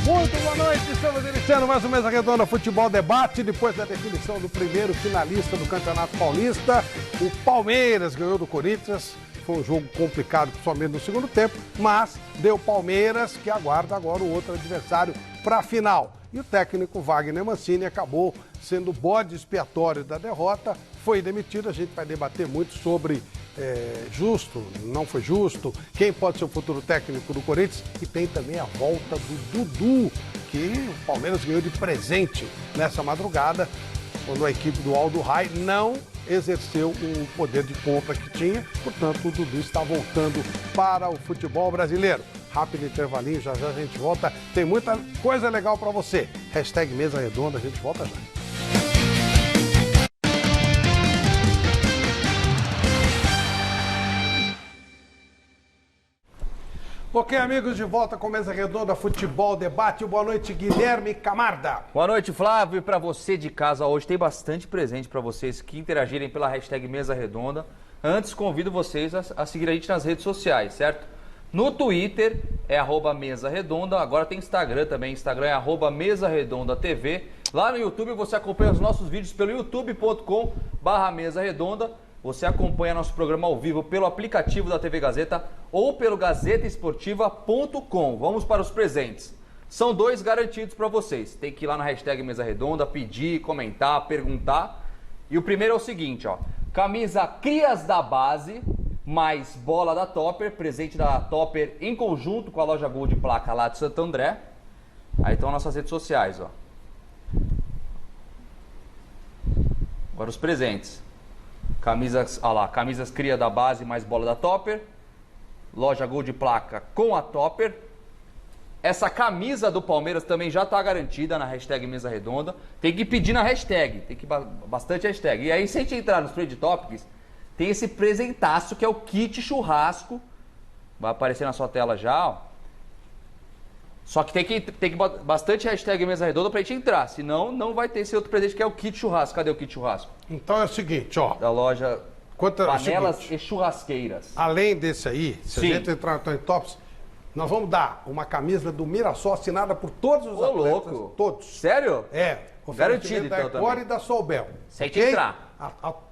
Muito boa noite, estamos iniciando mais uma Mesa Redonda Futebol Debate. Depois da definição do primeiro finalista do Campeonato Paulista, o Palmeiras ganhou do Corinthians. Foi um jogo complicado, somente no segundo tempo, mas deu Palmeiras, que aguarda agora o outro adversário para a final. E o técnico Wagner Mancini acabou sendo o bode expiatório da derrota, foi demitido. A gente vai debater muito sobre justo, não foi justo, quem pode ser o futuro técnico do Corinthians, e tem também a volta do Dudu, que o Palmeiras ganhou de presente nessa madrugada, quando a equipe do Aldo Rai não exerceu o poder de compra que tinha. Portanto, o Dudu está voltando para o futebol brasileiro. Rápido intervalinho, já já a gente volta. Tem muita coisa legal para você. Hashtag Mesa Redonda, a gente volta já. Ok, amigos, de volta com Mesa Redonda Futebol Debate. Boa noite, Guilherme Camarda. Boa noite, Flávio. E para você de casa hoje, tem bastante presente para vocês que interagirem pela hashtag Mesa Redonda. Antes, convido vocês a seguir a gente nas redes sociais, certo? No Twitter é @Mesa Redonda, agora tem Instagram também, Instagram é @Mesa Redonda TV. Lá no YouTube você acompanha os nossos vídeos pelo youtube.com/Mesa Redonda. Você acompanha nosso programa ao vivo pelo aplicativo da TV Gazeta ou pelo gazetaesportiva.com. Vamos para os presentes. São 2 garantidos para vocês. Tem que ir lá na hashtag Mesa Redonda, pedir, comentar, perguntar. E o primeiro é o seguinte, ó. Camisa Crias da Base, mais bola da Topper, presente da Topper em conjunto com a loja Gol de Placa lá de Santo André. Aí estão nossas redes sociais, ó. Agora os presentes. Camisas, camisas Cria da Base mais bola da Topper. Loja Gol de Placa com a Topper. Essa camisa do Palmeiras também já está garantida na hashtag Mesa Redonda. Tem que pedir na hashtag, tem que bastante hashtag. E aí, se a gente entrar nos Trade Topics, tem esse presentaço que é o kit churrasco. Vai aparecer na sua tela já, ó. Só que tem que bastante hashtag Mesa Redonda pra gente entrar, senão não vai ter esse outro presente que é o kit churrasco. Cadê o kit churrasco? Então é o seguinte, ó. Da loja Panelas seguinte, e Churrasqueiras. Além desse aí, se Sim. a gente entrar no Tony Tops, nós vamos dar uma camisa do Mirassol assinada por todos os atletas. Louco. Todos. Sério? É. Garantido, da então, Ecor também. e da Solbel. Sem que entrar.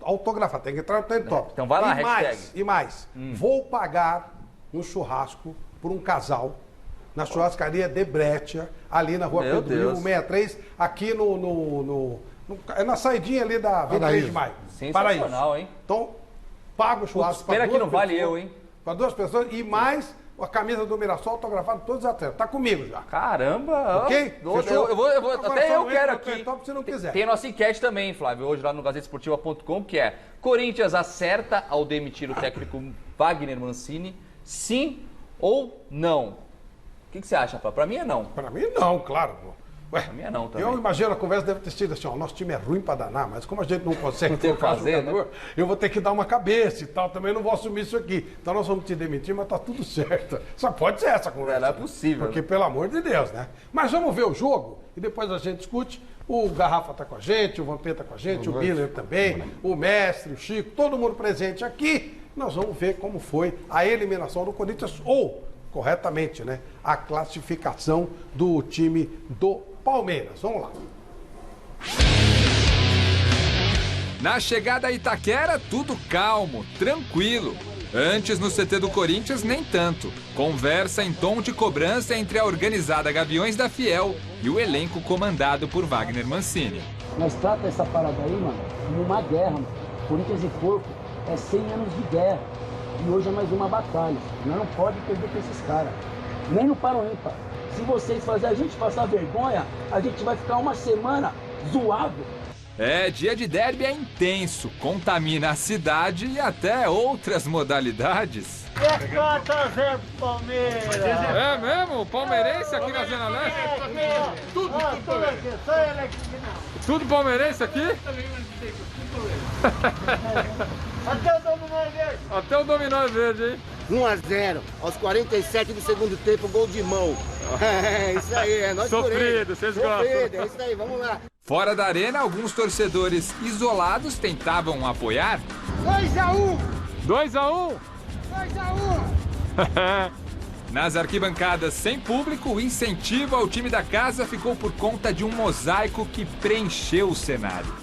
Autografar, tem que entrar no Tony Tops. Então vai lá, hashtag. hashtag. E mais, vou pagar um churrasco por um casal na churrascaria de Breccia, ali na rua Meu Pedro Lima, Deus. 163, aqui é na saidinha ali da 23 de maio. Sensacional, hein? Então, paga o churrasco Pena que não vale eu, hein? Para 2 pessoas e mais a camisa do Mirassol autografada por todos os atletas. Tá comigo já. Caramba! Ok? Fechou? Eu vou, Agora até só eu não quero entra no aqui. top se não quiser. Tem a nossa enquete também, Flávio, hoje lá no gazetaesportiva.com, que é: Corinthians acerta ao demitir o técnico Wagner Mancini, sim ou não? O que você acha, Flávio? Pra mim é não. Para mim não, claro. Ué, Pra mim é não também. eu imagino a conversa deve ter sido assim, ó, nosso time é ruim para danar, mas como a gente não consegue Não tem o que fazer, jogador, eu vou ter que dar uma cabeça e tal, também não vou assumir isso aqui. Então nós vamos te demitir, mas tá tudo certo. Só pode ser essa conversa. Não é possível. Porque, pelo amor de Deus, né? Mas vamos ver o jogo e depois a gente discute. O Garrafa tá com a gente, o Vampeta tá com a gente, o Miller também, o Mestre, o Chico, todo mundo presente aqui. Nós vamos ver como foi a eliminação do Corinthians ou, corretamente, né, a classificação do time do Palmeiras. Vamos lá. Na chegada a Itaquera, tudo calmo, tranquilo. Antes, no CT do Corinthians, nem tanto. Conversa em tom de cobrança entre a organizada Gaviões da Fiel e o elenco comandado por Wagner Mancini. Nós tratamos essa parada aí, mano, como uma guerra, mano. Corinthians e Porco é 100 anos de guerra. E hoje é mais uma batalha. Nós não pode perder com esses caras. Nem no Paro Ímpar. Se vocês fazerem a gente passar vergonha, a gente vai ficar uma semana zoado. É, dia de derby é intenso, contamina a cidade e até outras modalidades. É 4-0 pro Palmeiras. É mesmo? Palmeirense aqui na Zona Leste? Tudo aqui, só ele aqui que não. Tudo palmeirense aqui? Até o dominó é verde. Até o dominó é verde, hein? 1-0, aos 47 do segundo tempo, gol de mão. É isso aí, é nós por ele. Sofrido, vocês gostam. Sofrido, é isso aí, vamos lá. Fora da arena, alguns torcedores isolados tentavam apoiar. 2-1, 2-1. 2-1. Nas arquibancadas sem público, o incentivo ao time da casa ficou por conta de um mosaico que preencheu o cenário.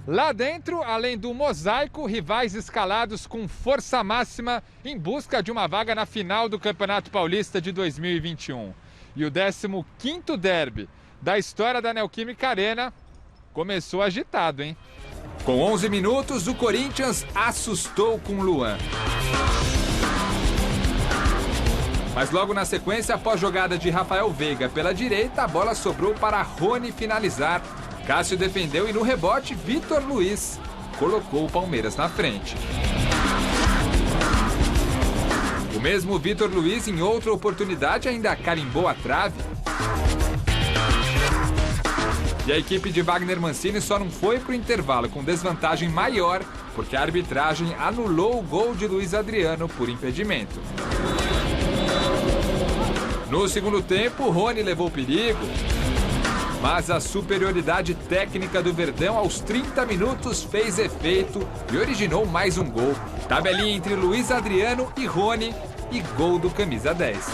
Lá dentro, além do mosaico, rivais escalados com força máxima em busca de uma vaga na final do Campeonato Paulista de 2021. E o 15º derby da história da Neoquímica Arena começou agitado, hein? Com 11 minutos, o Corinthians assustou com o Luan. Mas logo na sequência, após jogada de Rafael Veiga pela direita, a bola sobrou para Rony finalizar. Cássio defendeu e no rebote, Vitor Luiz colocou o Palmeiras na frente. O mesmo Vitor Luiz, em outra oportunidade, ainda carimbou a trave. E a equipe de Wagner Mancini só não foi para o intervalo com desvantagem maior, porque a arbitragem anulou o gol de Luiz Adriano por impedimento. No segundo tempo, Rony levou perigo, mas a superioridade técnica do Verdão aos 30 minutos fez efeito e originou mais um gol. Tabelinha entre Luiz Adriano e Rony e gol do camisa 10.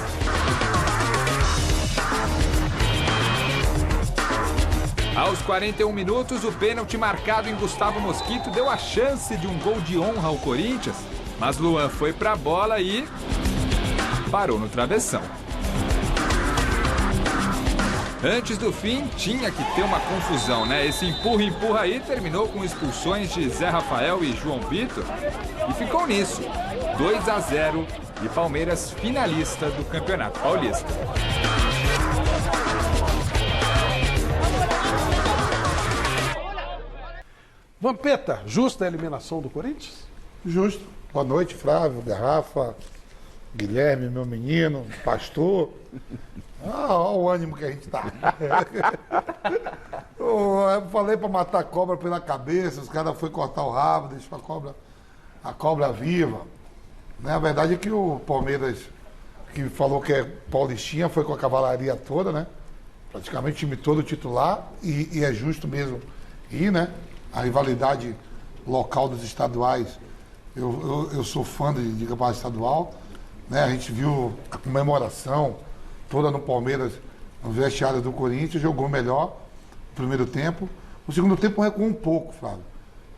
Aos 41 minutos, o pênalti marcado em Gustavo Mosquito deu a chance de um gol de honra ao Corinthians, mas Luan foi para a bola e parou no travessão. Antes do fim, tinha que ter uma confusão, né? Esse empurra aí terminou com expulsões de Zé Rafael e João Vitor e ficou nisso, 2-0 e Palmeiras finalista do Campeonato Paulista. Vampeta, justa a eliminação do Corinthians? Justo. Boa noite, Flávio, Garrafa, Guilherme, meu menino, pastor. Olha o ânimo que a gente tá. Eu falei para matar a cobra pela cabeça, os caras foram cortar o rabo, deixou a cobra viva. Né? A verdade é que o Palmeiras, que falou que é paulistinha, foi com a cavalaria toda, né? Praticamente o time todo titular, e é justo mesmo ir, né? A rivalidade local dos estaduais, eu sou fã de campeonato estadual, né? A gente viu a comemoração toda no Palmeiras, no vestiário do Corinthians, jogou melhor no primeiro tempo. No segundo tempo recuou um pouco, Flávio.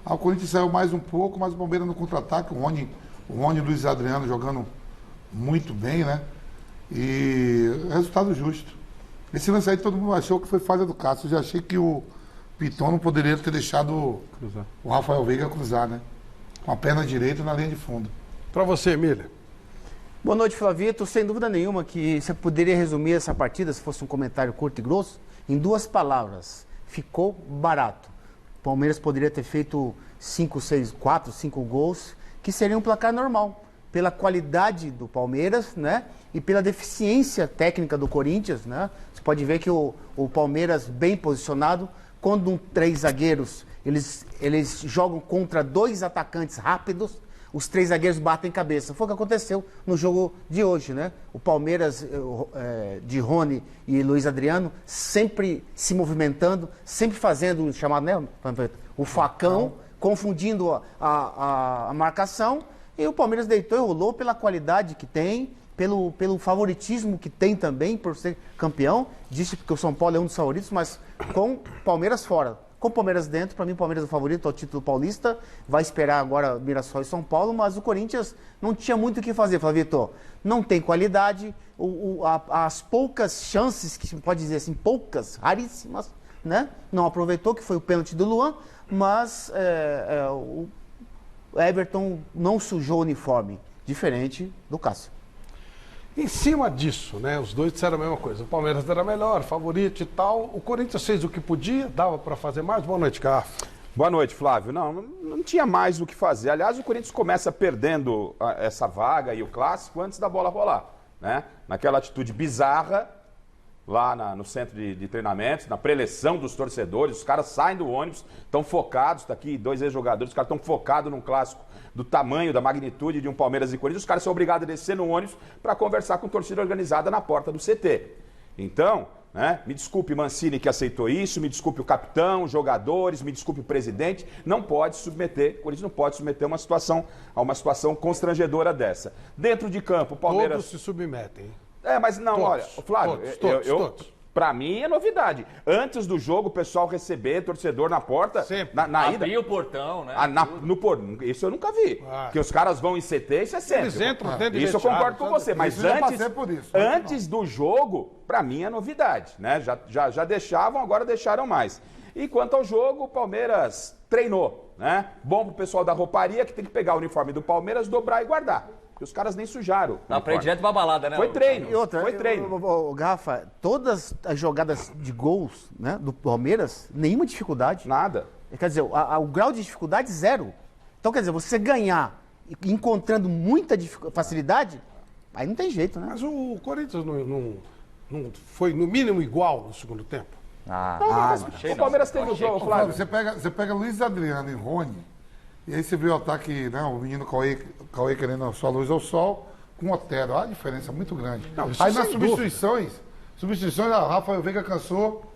O Corinthians saiu mais um pouco, mas o Palmeiras no contra-ataque, o Rony e o Luiz Adriano jogando muito bem, né? E resultado justo. Esse lance aí todo mundo achou que foi falha do Cássio. Eu já achei que o Piton não poderia ter deixado o Rafael Veiga cruzar, né? Com a perna direita na linha de fundo. Para você, Emília. Boa noite, Flavito. Sem dúvida nenhuma que você poderia resumir essa partida, se fosse um comentário curto e grosso, em 2 palavras. Ficou barato. O Palmeiras poderia ter feito 4, 5 gols, que seria um placar normal. Pela qualidade do Palmeiras, né? E pela deficiência técnica do Corinthians, né? Você pode ver que o Palmeiras bem posicionado, quando 3 zagueiros, eles jogam contra 2 atacantes rápidos, os 3 zagueiros batem cabeça. Foi o que aconteceu no jogo de hoje, né? O Palmeiras de Rony e Luiz Adriano sempre se movimentando, sempre fazendo o chamado, né, o facão, confundindo a marcação. E o Palmeiras deitou e rolou pela qualidade que tem, pelo favoritismo que tem também por ser campeão. Disse que o São Paulo é um dos favoritos, mas com o Palmeiras fora. Com o Palmeiras dentro, para mim o Palmeiras é o favorito ao título paulista, vai esperar agora Mirassol e São Paulo, mas o Corinthians não tinha muito o que fazer, Flavito. Não tem qualidade, as poucas chances, que se pode dizer assim, poucas, raríssimas, né? Não aproveitou, que foi o pênalti do Luan, mas o Everton não sujou o uniforme, diferente do Cássio. Em cima disso, né? Os dois disseram a mesma coisa. O Palmeiras era melhor, favorito e tal. O Corinthians fez o que podia, dava para fazer mais. Boa noite, Garrafa. Boa noite, Flávio. Não tinha mais o que fazer. Aliás, o Corinthians começa perdendo essa vaga e o clássico antes da bola rolar, né? Naquela atitude bizarra, lá no centro de treinamentos, na preleção dos torcedores, os caras saem do ônibus, estão focados, tá aqui 2 ex-jogadores, os caras estão focados num clássico do tamanho, da magnitude de um Palmeiras e Corinthians, os caras são obrigados a descer no ônibus para conversar com torcida organizada na porta do CT. Então, né, me desculpe Mancini que aceitou isso, me desculpe o capitão, os jogadores, me desculpe o presidente, não pode submeter, o Corinthians não pode submeter a uma situação constrangedora dessa. Dentro de campo, o Palmeiras... Todos se submetem. Mas não, Todos, olha, Flávio, todos. Pra mim é novidade. Antes do jogo, o pessoal receber torcedor na porta. Sempre. Na ida. Abrir o portão, né? Isso eu nunca vi. Que os caras vão em CT, isso é sempre. Eles entram dentro de Isso eu vestiário, concordo com você. Mas eu já passei por isso. antes do jogo, pra mim é novidade, né? Já deixavam, agora deixaram mais. E quanto ao jogo, o Palmeiras treinou, né? Bom pro pessoal da rouparia que tem que pegar o uniforme do Palmeiras, dobrar e guardar. Porque os caras nem sujaram. Dá pra ir direto pra balada, né? Foi treino. E outra, foi treino. Garrafa, todas as jogadas de gols, né, do Palmeiras, nenhuma dificuldade. Nada. Quer dizer, o grau de dificuldade, zero. Então, quer dizer, você ganhar encontrando muita facilidade, aí não tem jeito, né? Mas o Corinthians não foi no mínimo igual no segundo tempo. O Palmeiras teve o jogo, Flávio. Você pega Luiz Adriano e Rony, e aí você vê o ataque, né, o menino Cauê querendo a sua luz ao sol, com o Otero. Olha a diferença muito grande. Não, isso aí nas sem substituições, a Rafael Veiga cansou.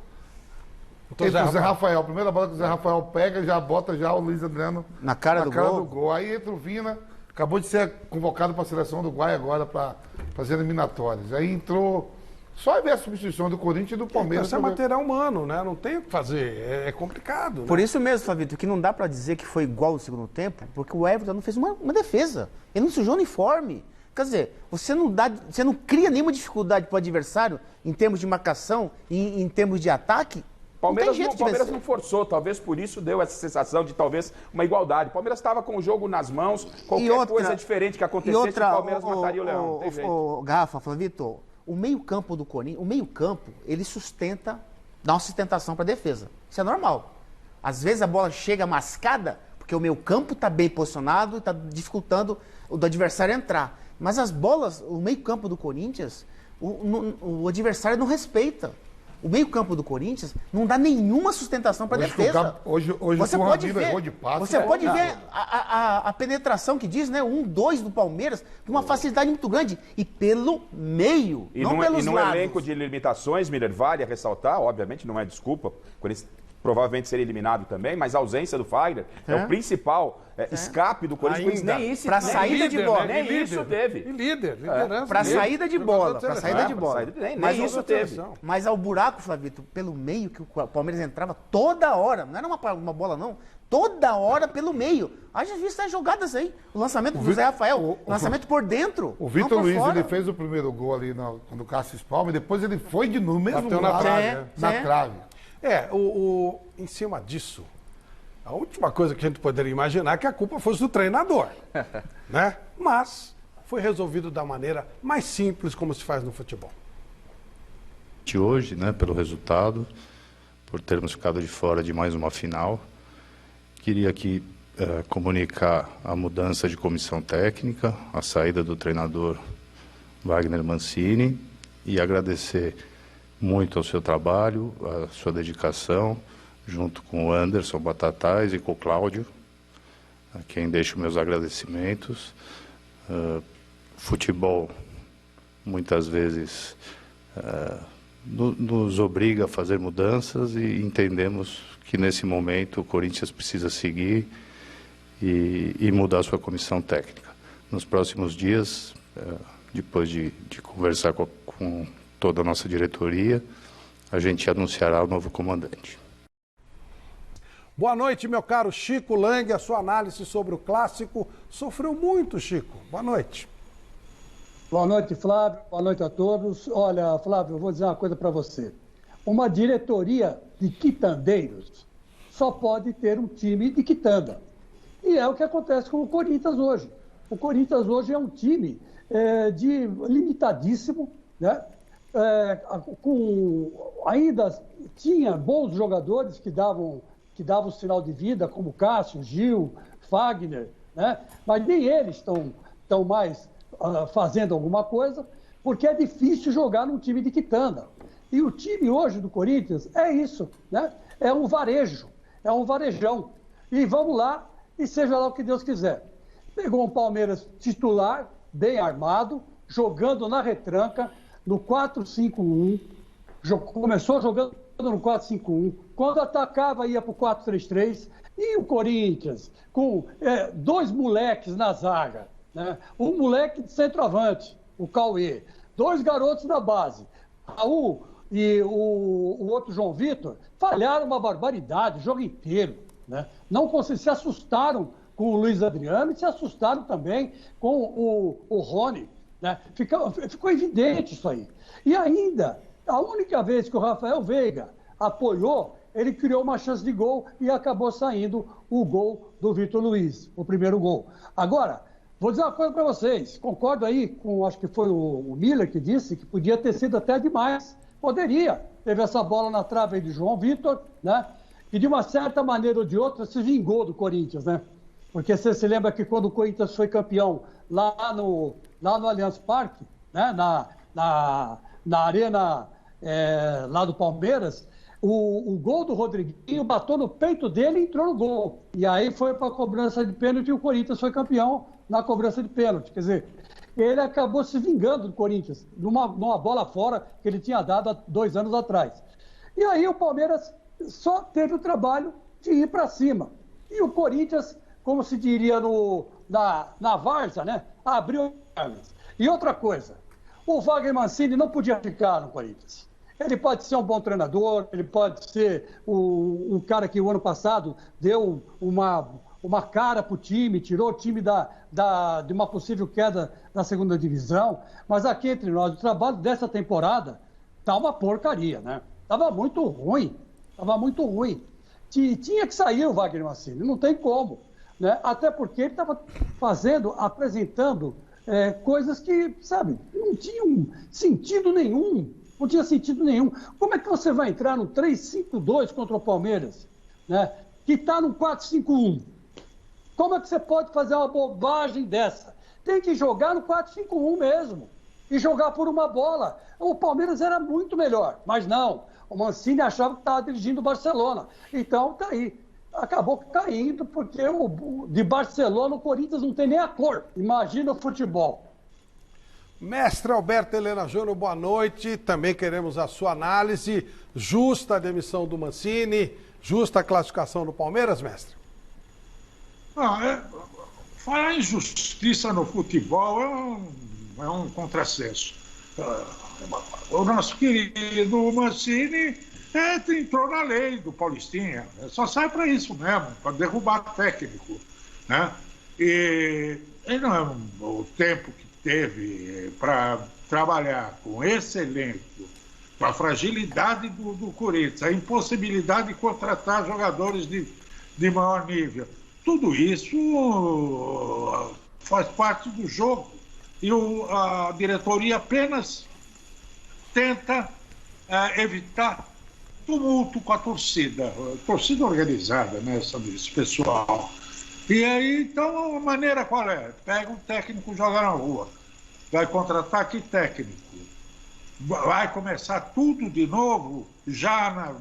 Entra o Zé Rafael. A primeira bola que o Zé Rafael pega, já bota já o Luiz Adriano na cara do gol. Aí entra o Vina, acabou de ser convocado para a seleção do Uruguai agora para fazer eliminatórias. Aí entrou. Só ver a substituição do Corinthians e do Palmeiras. Isso é material humano, né? Não tem o que fazer. É complicado. Né? Por isso mesmo, Flavito, que não dá pra dizer que foi igual no segundo tempo, porque o Everton não fez uma defesa. Ele não sujou o uniforme. Quer dizer, você não cria nenhuma dificuldade pro adversário em termos de marcação e em termos de ataque. Palmeiras não forçou, talvez por isso deu essa sensação de talvez uma igualdade. O Palmeiras estava com o jogo nas mãos, qualquer coisa diferente que acontecesse, o Palmeiras mataria o Leão. Garrafa, Flavito, o meio-campo do Corinthians, ele dá uma sustentação para a defesa. Isso é normal. Às vezes a bola chega mascada, porque o meio-campo está bem posicionado e está dificultando o do adversário entrar. Mas as bolas, o meio-campo do Corinthians, o adversário não respeita. O meio-campo do Corinthians não dá nenhuma sustentação para a defesa. Hoje você pode ver, errou de passe. Você pode ver a penetração que diz, né? 1-2 do Palmeiras, com uma facilidade muito grande. E pelo meio, não pelos lados. E num elenco de limitações, Miller, vale a ressaltar, obviamente não é desculpa, o Corinthians provavelmente seria eliminado também, mas a ausência do Fagner é o principal escape do Corinthians. Nem isso. Para saída de bola. Nem isso teve. E liderança. Para saída de bola. Para saída de bola. Nem isso teve. Mas ao buraco, Flavito, pelo meio que o Palmeiras entrava toda hora. Não era uma bola, não. Toda hora pelo meio. Haja visto as jogadas aí. O lançamento do Zé Rafael. O lançamento por dentro. O Vitor Luiz, ele fez o primeiro gol ali quando o Cássio espalma, e depois ele foi de novo, mesmo na trave. Em cima disso, a última coisa que a gente poderia imaginar é que a culpa fosse do treinador, né? Mas foi resolvido da maneira mais simples como se faz no futebol. De hoje, né, pelo resultado, por termos ficado de fora de mais uma final, queria aqui comunicar a mudança de comissão técnica, a saída do treinador Wagner Mancini e agradecer muito ao seu trabalho, a sua dedicação, junto com o Anderson Batatais e com o Cláudio, a quem deixo meus agradecimentos. Futebol, muitas vezes, nos obriga a fazer mudanças e entendemos que, nesse momento, o Corinthians precisa seguir e mudar sua comissão técnica. Nos próximos dias, depois de conversar com toda a nossa diretoria, a gente anunciará o novo comandante. Boa noite, meu caro Chico Lang. A sua análise sobre o clássico. Sofreu muito, Chico. Boa noite. Boa noite, Flávio. Boa noite a todos. Olha, Flávio, eu vou dizer uma coisa para você. Uma diretoria de quitandeiros só pode ter um time de quitanda. E é o que acontece com o Corinthians hoje. O Corinthians hoje é um time limitadíssimo, né? Ainda tinha bons jogadores que davam sinal de vida, como Cássio, Gil, Fagner, né? Mas nem eles estão mais fazendo alguma coisa, porque é difícil jogar num time de quitanda. E o time hoje do Corinthians é isso, né? É um varejo, é um varejão. E vamos lá, e seja lá o que Deus quiser. Pegou um Palmeiras titular, bem armado, jogando na retranca, no 4-5-1, começou jogando no 4-5-1, quando atacava ia para o 4-3-3, e o Corinthians, com dois moleques na zaga, né? Um moleque de centroavante, o Cauê, 2 garotos da base, Raul e o outro João Vitor, falharam uma barbaridade o jogo inteiro, né? Não se assustaram com o Luiz Adriano e se assustaram também com o Rony, né? Ficou evidente isso aí. E ainda, a única vez que o Rafael Veiga apoiou, ele criou uma chance de gol e acabou saindo o gol do Vitor Luiz, o primeiro gol. Agora, vou dizer uma coisa para vocês, concordo aí com, acho que foi o Miller que disse que podia ter sido até demais. Poderia. Teve essa bola na trave aí de João Vitor, né? E de uma certa maneira ou de outra se vingou do Corinthians, né? Porque você se lembra que quando o Corinthians foi campeão lá no Allianz Parque, né? Na arena lá do Palmeiras, o gol do Rodriguinho bateu no peito dele e entrou no gol. E aí foi para a cobrança de pênalti e o Corinthians foi campeão na cobrança de pênalti. Quer dizer, ele acabou se vingando do Corinthians, numa bola fora que ele tinha dado há 2 anos atrás. E aí o Palmeiras só teve o trabalho de ir para cima. E o Corinthians, como se diria na várzea, né? Abriu as pernas. E outra coisa, o Wagner Mancini não podia ficar no Corinthians. Ele pode ser um bom treinador, ele pode ser um cara que o ano passado deu uma cara para o time, tirou o time de uma possível queda na segunda divisão, mas aqui entre nós, o trabalho dessa temporada tá uma porcaria, né? Tava muito ruim. Tinha que sair o Wagner Mancini, não tem como, né? Até porque ele estava apresentando coisas que, sabe, não tinham sentido nenhum. Não tinha sentido nenhum. Como é que você vai entrar no 3-5-2 contra o Palmeiras, né? Que está no 4-5-1? Como é que você pode fazer uma bobagem dessa? Tem que jogar no 4-5-1 mesmo. E jogar por uma bola. O Palmeiras era muito melhor, mas não. O Mancini achava que estava dirigindo o Barcelona. Então, tá aí. Acabou caindo, porque de Barcelona o Corinthians não tem nem a cor. Imagina o futebol. Mestre Alberto Helena Júnior, boa noite. Também queremos a sua análise. Justa a demissão do Mancini, justa a classificação do Palmeiras, mestre? Falar em justiça no futebol é um contrassenso. O nosso querido Mancini entrou na lei do Paulistinha. Só sai para isso mesmo, para derrubar técnico, né? E não é o tempo que teve para trabalhar com esse elenco, com a fragilidade do Corinthians, a impossibilidade de contratar jogadores de maior nível. Tudo isso faz parte do jogo. E a diretoria apenas tenta evitar tumulto com a torcida organizada, né, esse pessoal. E aí, então, a maneira qual é? Pega um técnico e joga na rua. Vai contratar que técnico? Vai começar tudo de novo, já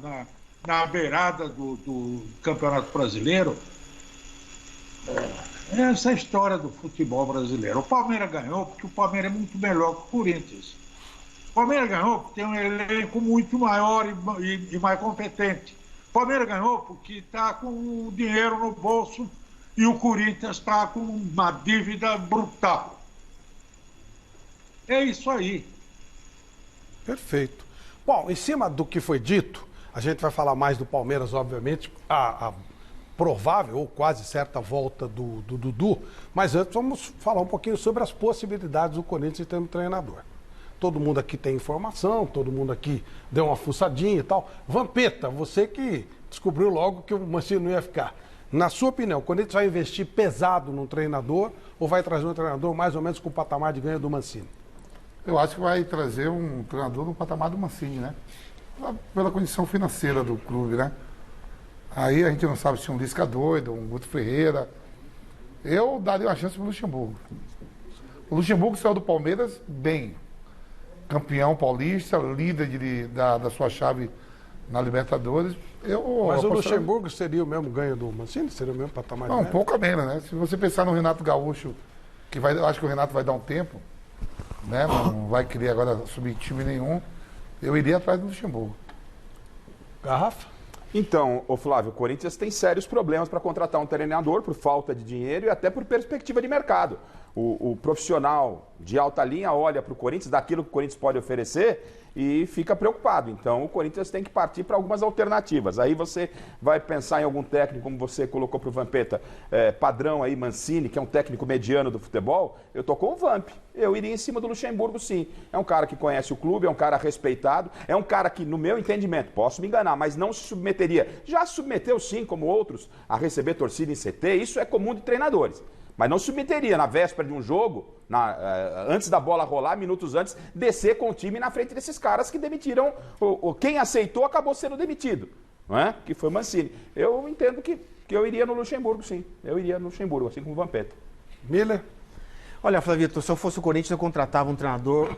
na beirada do Campeonato Brasileiro? Essa é a história do futebol brasileiro. O Palmeiras ganhou porque o Palmeiras é muito melhor que o Corinthians. O Palmeiras ganhou porque tem um elenco muito maior e mais competente. O Palmeiras ganhou porque está com o dinheiro no bolso e o Corinthians está com uma dívida brutal. É isso aí. Perfeito. Bom, em cima do que foi dito, a gente vai falar mais do Palmeiras, obviamente, a provável ou quase certa volta do Dudu, mas antes vamos falar um pouquinho sobre as possibilidades do Corinthians em termos de treinador. Todo mundo aqui tem informação, todo mundo aqui deu uma fuçadinha e tal. Vampeta, você que descobriu logo que o Mancini não ia ficar. Na sua opinião, o Corinthians vai investir pesado num treinador ou vai trazer um treinador mais ou menos com o patamar de ganho do Mancini? Eu acho que vai trazer um treinador no patamar do Mancini, né? Pela condição financeira do clube, né? Aí a gente não sabe se um Lisca doido, um Guto Ferreira. Eu daria uma chance para o Luxemburgo. O Luxemburgo saiu do Palmeiras bem. Campeão paulista, líder da sua chave na Libertadores. Mas o Luxemburgo seria o mesmo ganho do Mancini? Seria o mesmo patamar? Não, um pouco a menos, né? Se você pensar no Renato Gaúcho, eu acho que o Renato vai dar um tempo, né? Não vai querer agora subir time nenhum. Eu iria atrás do Luxemburgo. Garrafa? Então, Flávio, o Corinthians tem sérios problemas para contratar um treinador por falta de dinheiro e até por perspectiva de mercado. O profissional de alta linha olha para o Corinthians, daquilo que o Corinthians pode oferecer e fica preocupado. Então o Corinthians tem que partir para algumas alternativas. Aí você vai pensar em algum técnico, como você colocou para o Vampeta, padrão aí, Mancini, que é um técnico mediano do futebol. Eu tô com o Vamp. Eu iria em cima do Luxemburgo, sim. É um cara que conhece o clube, é um cara respeitado, é um cara que, no meu entendimento, posso me enganar, mas não se submeteria. Já se submeteu, sim, como outros, a receber torcida em CT. Isso é comum de treinadores. Mas não submeteria na véspera de um jogo, antes da bola rolar, minutos antes, descer com o time na frente desses caras que demitiram. Quem aceitou acabou sendo demitido, não é? Que foi o Mancini. Eu entendo que eu iria no Luxemburgo, sim. Eu iria no Luxemburgo, assim como o Vampeta. Miller? Olha, Flavito, se eu fosse o Corinthians, eu contratava um treinador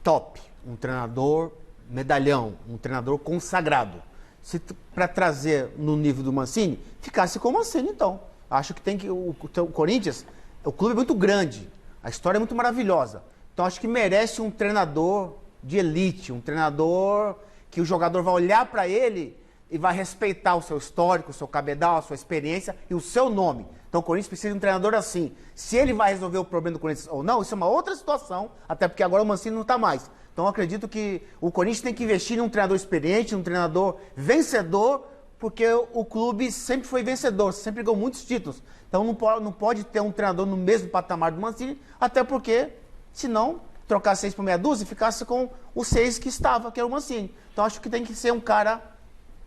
top, um treinador medalhão, um treinador consagrado. Se para trazer no nível do Mancini, ficasse com o Mancini, então. Acho que tem que. O Corinthians, o clube é muito grande, a história é muito maravilhosa. Então acho que merece um treinador de elite, um treinador que o jogador vai olhar para ele e vai respeitar o seu histórico, o seu cabedal, a sua experiência e o seu nome. Então o Corinthians precisa de um treinador assim. Se ele vai resolver o problema do Corinthians ou não, isso é uma outra situação, até porque agora o Mancini não está mais. Então eu acredito que o Corinthians tem que investir em um treinador experiente, um treinador vencedor, porque o clube sempre foi vencedor, sempre ganhou muitos títulos. Então não pode ter um treinador no mesmo patamar do Mancini, até porque, senão, trocar 6 por meia dúzia e ficasse com o 6 que estava, que era o Mancini. Então acho que tem que ser um cara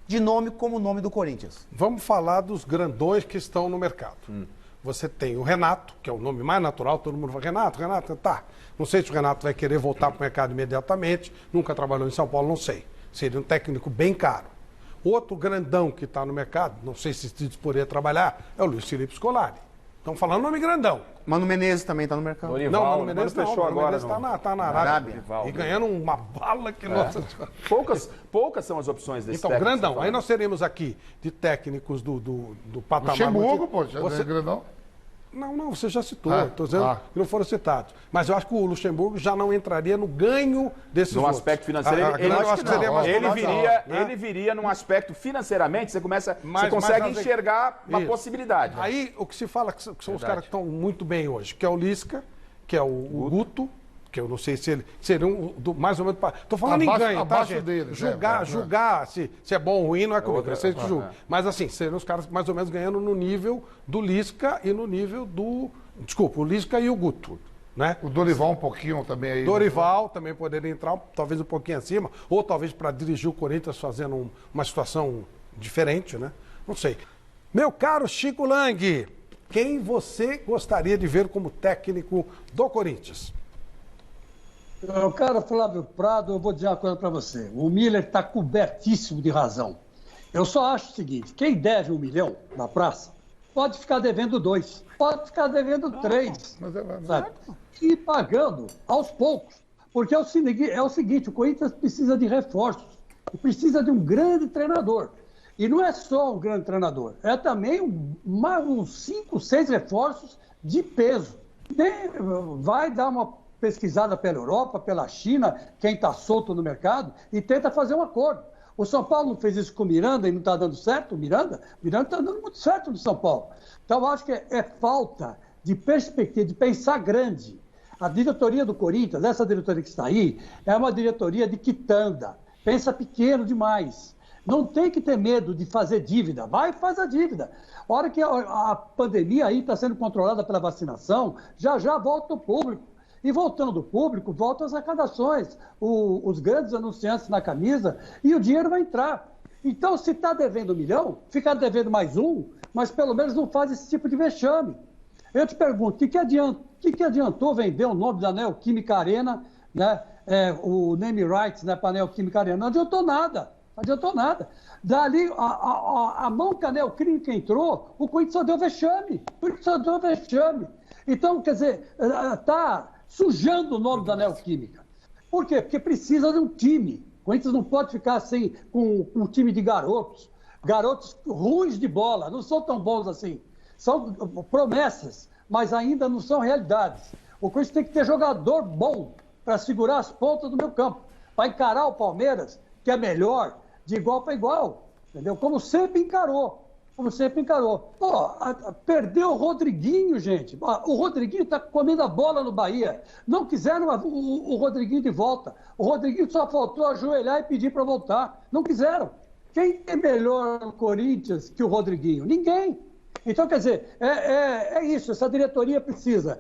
de nome como o nome do Corinthians. Vamos falar dos grandões que estão no mercado. Você tem o Renato, que é o nome mais natural, todo mundo fala, Renato, tá. Não sei se o Renato vai querer voltar para o mercado imediatamente, nunca trabalhou em São Paulo, não sei. Seria um técnico bem caro. Outro grandão que está no mercado, não sei se poderia trabalhar, é o Luiz Felipe Scolari. Estão falando nome grandão. Mano Menezes também está no mercado. Dorival, não, Mano Menezes fechou agora. Está na Arábia. E ganhando uma bala que nossa. Poucas são as opções desse técnico. Então, grandão. Aí nós teremos aqui de técnicos do patamar. Luxemburgo, pô, já é grandão. Não, você já citou. Estou dizendo que não foram citados. Mas eu acho que o Luxemburgo já não entraria no ganho desses no outros. aspecto financeiro, ele viria num aspecto financeiramente, você consegue enxergar uma possibilidade. Aí o que se fala que são os caras que estão muito bem hoje, que é o Lisca, que é o Guto, que eu não sei se ele seria mais ou menos. Estou falando em ganho, tá, gente? Dele, julgar se é bom ou ruim não é comigo, vocês que julgam. Mas assim, seriam os caras mais ou menos ganhando no nível do Lisca e no nível do. Desculpa, o Lisca e o Guto. Né? O Dorival um pouquinho também aí. Dorival também poderia entrar, talvez um pouquinho acima, ou talvez para dirigir o Corinthians fazendo uma situação diferente, né? Não sei. Meu caro Chico Lang, quem você gostaria de ver como técnico do Corinthians? Meu caro Flávio Prado, eu vou dizer uma coisa para você. O Miller está cobertíssimo de razão. Eu só acho o seguinte, quem deve 1 milhão na praça, pode ficar devendo 2, pode ficar devendo 3. Sabe? E pagando aos poucos. Porque é o seguinte, o Corinthians precisa de reforços. Precisa de um grande treinador. E não é só um grande treinador, é também uns 5, 6 reforços de peso. Vai dar uma pesquisada pela Europa, pela China, quem está solto no mercado, e tenta fazer um acordo. O São Paulo não fez isso com o Miranda e não está dando certo, o Miranda está dando muito certo no São Paulo. Então, eu acho que é falta de perspectiva, de pensar grande. A diretoria do Corinthians, essa diretoria que está aí, é uma diretoria de quitanda, pensa pequeno demais. Não tem que ter medo de fazer dívida, vai e faz a dívida. A hora que a pandemia aí está sendo controlada pela vacinação, já volta o público. E voltando do público, voltam as arrecadações, os grandes anunciantes na camisa, e o dinheiro vai entrar. Então, se está devendo 1 milhão, fica devendo mais 1, mas pelo menos não faz esse tipo de vexame. Eu te pergunto, o que adiantou vender o nome da Neoquímica Arena, né, o name rights, né, para a Neoquímica Arena? Não adiantou nada. Dali, a mão que a Neoquímica entrou, o Corinthians só deu vexame. Então, quer dizer, está sujando o nome da Neoquímica. Por quê? Porque precisa de um time. O Corinthians não pode ficar assim com um time de garotos ruins de bola, não são tão bons assim. São promessas, mas ainda não são realidades. O Corinthians tem que ter jogador bom para segurar as pontas do meio campo, para encarar o Palmeiras, que é melhor, de igual para igual, entendeu? Como sempre encarou. como sempre encarou. Perdeu o Rodriguinho, gente. O Rodriguinho está comendo a bola no Bahia. Não quiseram o Rodriguinho de volta. O Rodriguinho só faltou ajoelhar e pedir para voltar. Não quiseram. Quem é melhor no Corinthians que o Rodriguinho? Ninguém. Então, quer dizer, é isso. Essa diretoria precisa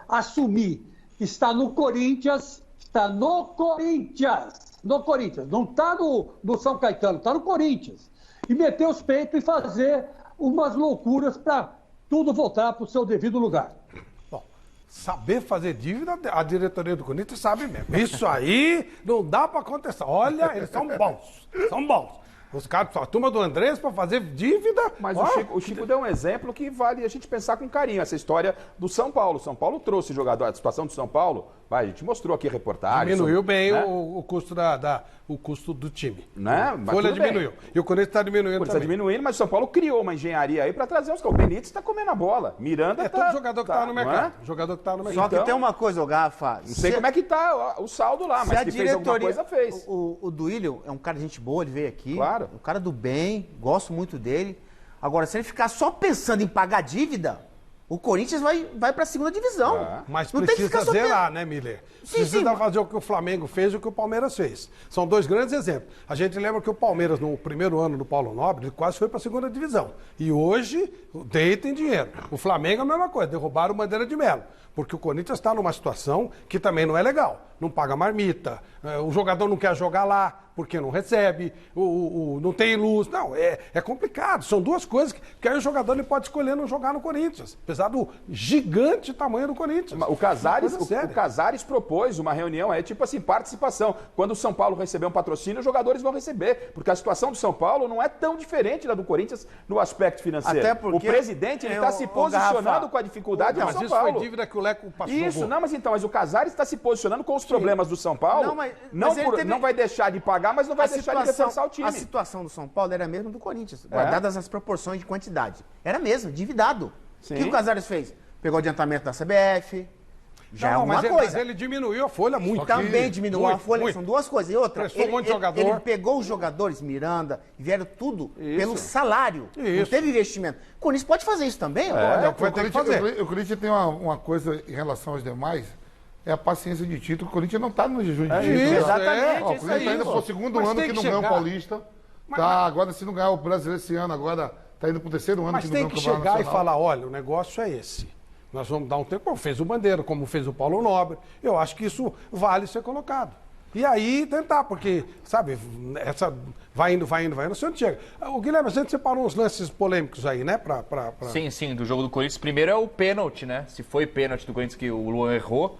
assumir que está no Corinthians. Está no Corinthians. No Corinthians. Não está no São Caetano. Está no Corinthians. E meter os peitos e fazer umas loucuras para tudo voltar para o seu devido lugar. Bom, saber fazer dívida, a diretoria do Corinthians sabe mesmo. Isso aí não dá para contestar. Olha, eles são bons. São bons. Os caras, a turma do Andrés para fazer dívida. Mas o Chico deu um exemplo que vale a gente pensar com carinho. Essa história do São Paulo. São Paulo trouxe jogador. A situação do São Paulo, a gente mostrou aqui reportagem. Diminuiu bem, né? o custo o custo do time. Né? Folha diminuiu. E o Corinthians está diminuindo também. Está diminuindo, mas o São Paulo criou uma engenharia aí para trazer os caras. O Benítez está comendo a bola. Miranda tá... todo jogador que está no mercado. Jogador que tá no mercado. Só que tem uma coisa, Gafa. Não sei como é que tá o saldo lá, mas que fez alguma coisa, fez. O Duílio é um cara de gente boa, ele veio aqui. Claro. Um cara do bem, gosto muito dele. Agora, se ele ficar só pensando em pagar dívida, o Corinthians vai para a segunda divisão. Mas não precisa tem que ficar zelar, né, Miller? Precisa fazer o que o Flamengo fez e o que o Palmeiras fez. São dois grandes exemplos. A gente lembra que o Palmeiras, no primeiro ano do Paulo Nobre, ele quase foi para a segunda divisão. E hoje, tem dinheiro. O Flamengo é a mesma coisa, derrubaram o Bandeira de Melo. Porque o Corinthians está numa situação que também não é legal. Não paga marmita, o jogador não quer jogar lá porque não recebe, não tem luz. Não, é complicado. São duas coisas que aí o jogador ele pode escolher não jogar no Corinthians. Apesar do gigante tamanho do Corinthians. O Casares propôs uma reunião, tipo assim, participação. Quando o São Paulo receber um patrocínio, os jogadores vão receber. Porque a situação do São Paulo não é tão diferente da do Corinthians no aspecto financeiro. Até porque o presidente está se posicionando com a dificuldade do São Paulo. Mas isso foi dívida que o Leco passou. Isso, mas o Casares está se posicionando com os problemas do São Paulo. Não vai deixar de pagar, mas não vai deixar de reforçar o time. A situação do São Paulo era a mesma do Corinthians, guardadas as proporções de quantidade. Era mesmo, endividado. O que o Casares fez? Pegou adiantamento da CBF, já é uma coisa. Mas ele diminuiu a folha muito. Também diminuiu a folha, muito. São duas coisas. E outra, ele pegou os jogadores, Miranda, e vieram tudo pelo salário. Não teve investimento. O Corinthians pode fazer isso também? O Corinthians tem uma coisa em relação aos demais, é a paciência de título. O Corinthians não está no jejum de título. Exatamente. O Corinthians está indo para o segundo ano que não ganhou o Paulista. Agora, se não ganhar o Brasileiro esse ano, agora está indo para o terceiro ano que não ganhou o Campeonato Nacional. Mas tem que chegar e falar, olha, o negócio é esse. Nós vamos dar um tempo. Bom, fez o Bandeira, como fez o Paulo Nobre. Eu acho que isso vale ser colocado. E aí tentar, porque, sabe, essa vai indo, você não chega. O Guilherme, a gente separou uns lances polêmicos aí, né? Sim, do jogo do Corinthians. Primeiro é o pênalti, né? Se foi pênalti do Corinthians que o Luan errou,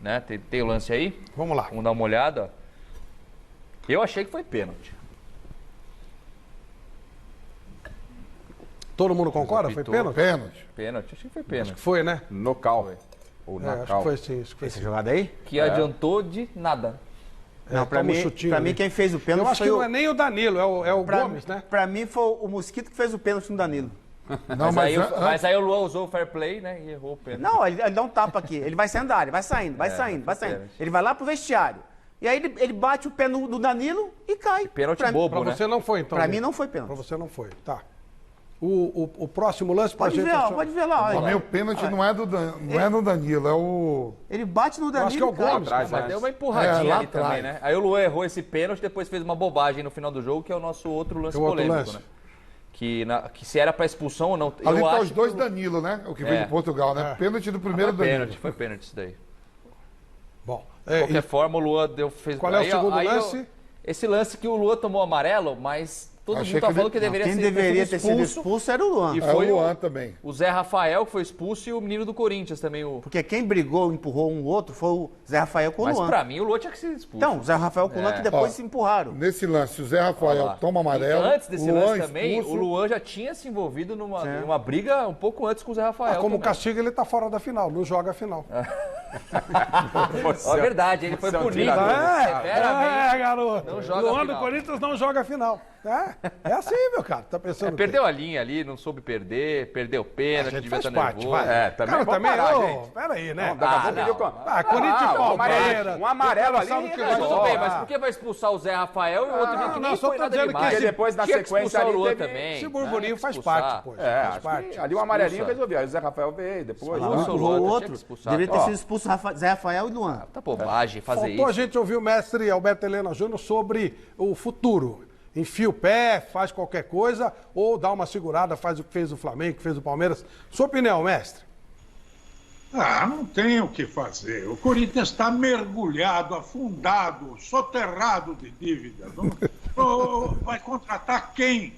né? Tem o lance aí? Vamos lá. Vamos dar uma olhada. Eu achei que foi pênalti. Todo mundo concorda? Foi pênalti? Pênalti, achei que foi pênalti. Acho que foi, né? Nocal. Ou acho que foi sim. Essa jogada aí? Que adiantou de nada. Não, pra mim quem fez o pênalti eu acho que não é nem o Danilo, é o Gomes, né? Pra mim foi o Mosquito que fez o pênalti no Danilo. Não, mas aí o Luan usou o fair play, né? E errou o pênalti. Não, ele dá um tapa aqui. Ele vai saindo da área, vai saindo. Ele vai lá pro vestiário. E aí ele bate o pé no Danilo e cai. Pênalti bobo, né? Pra você não foi, então. Pra mim não foi pênalti. Pra você não foi, tá. O próximo lance pode ver lá. Pra mim o pênalti não é no Danilo, é o... Ele bate no Danilo. Acho que é o Gomes. Mas deu uma empurradinha ali também, né? Aí o Luan errou esse pênalti, depois fez uma bobagem no final do jogo, que é o nosso outro lance polêmico, né? Que se era pra expulsão ou não. Ali tá os dois Danilo, né? O que veio de Portugal, né? Pênalti do primeiro Danilo. Foi pênalti isso daí. Bom. De qualquer forma, o Luan fez... Qual é o segundo lance? Esse lance que o Luan tomou amarelo, mas... Todo mundo tá falando que quem deveria ter sido expulso era o Luan. E foi o Luan também. O Zé Rafael que foi expulso e o menino do Corinthians também. Porque quem brigou, empurrou um outro foi o Zé Rafael com o Luan. Mas pra mim o Luan tinha que ser expulso. Então, o Zé Rafael com o Luan que depois se empurraram. Nesse lance, o Zé Rafael toma amarelo. E antes desse lance também, o Luan já tinha se envolvido numa briga um pouco antes com o Zé Rafael. Como castigo, ele tá fora da final, não joga a final. É verdade, ele foi punido severamente. Garoto. Não joga Luan a final. do Corinthians não joga a final. É assim, meu cara. Tá pensando o quê? Perdeu a linha ali, não soube perder, perdeu o pênalti, gente devia faz estar parte, nervoso. vai. Também, Cara, vamos também, parar, ô, gente. peraí, né? Não, daqui a pouco pediu Corinthians e Palmeiras. Um amarelo ali. sabe o que Mas vai tudo bem, rolar. mas por que vai expulsar o Zé Rafael e o outro que nem só foi tô nada dizendo que demais? Porque depois, na Tinha que sequência, expulsar ali o outro teve... também. Esse burburinho né? faz Expulsar. parte, pô. É, faz acho parte. que ali o amarelinho Expulsa. resolveu. Aí o Zé Rafael veio depois. Expulsa. Não. Empurrou o tinha outro. que expulsar. Deveria ter Ó. sido expulso Zé Rafael e Luan. Tá bobagem fazer Faltou isso. a gente ouvir o mestre Alberto Helena Júnior sobre o futuro. Enfia o pé, faz qualquer coisa, ou dá uma segurada, faz o que fez o Flamengo, o que fez o Palmeiras. Sua opinião, mestre? Não tem o que fazer. O Corinthians está mergulhado, afundado, soterrado de dívida. Vai contratar quem?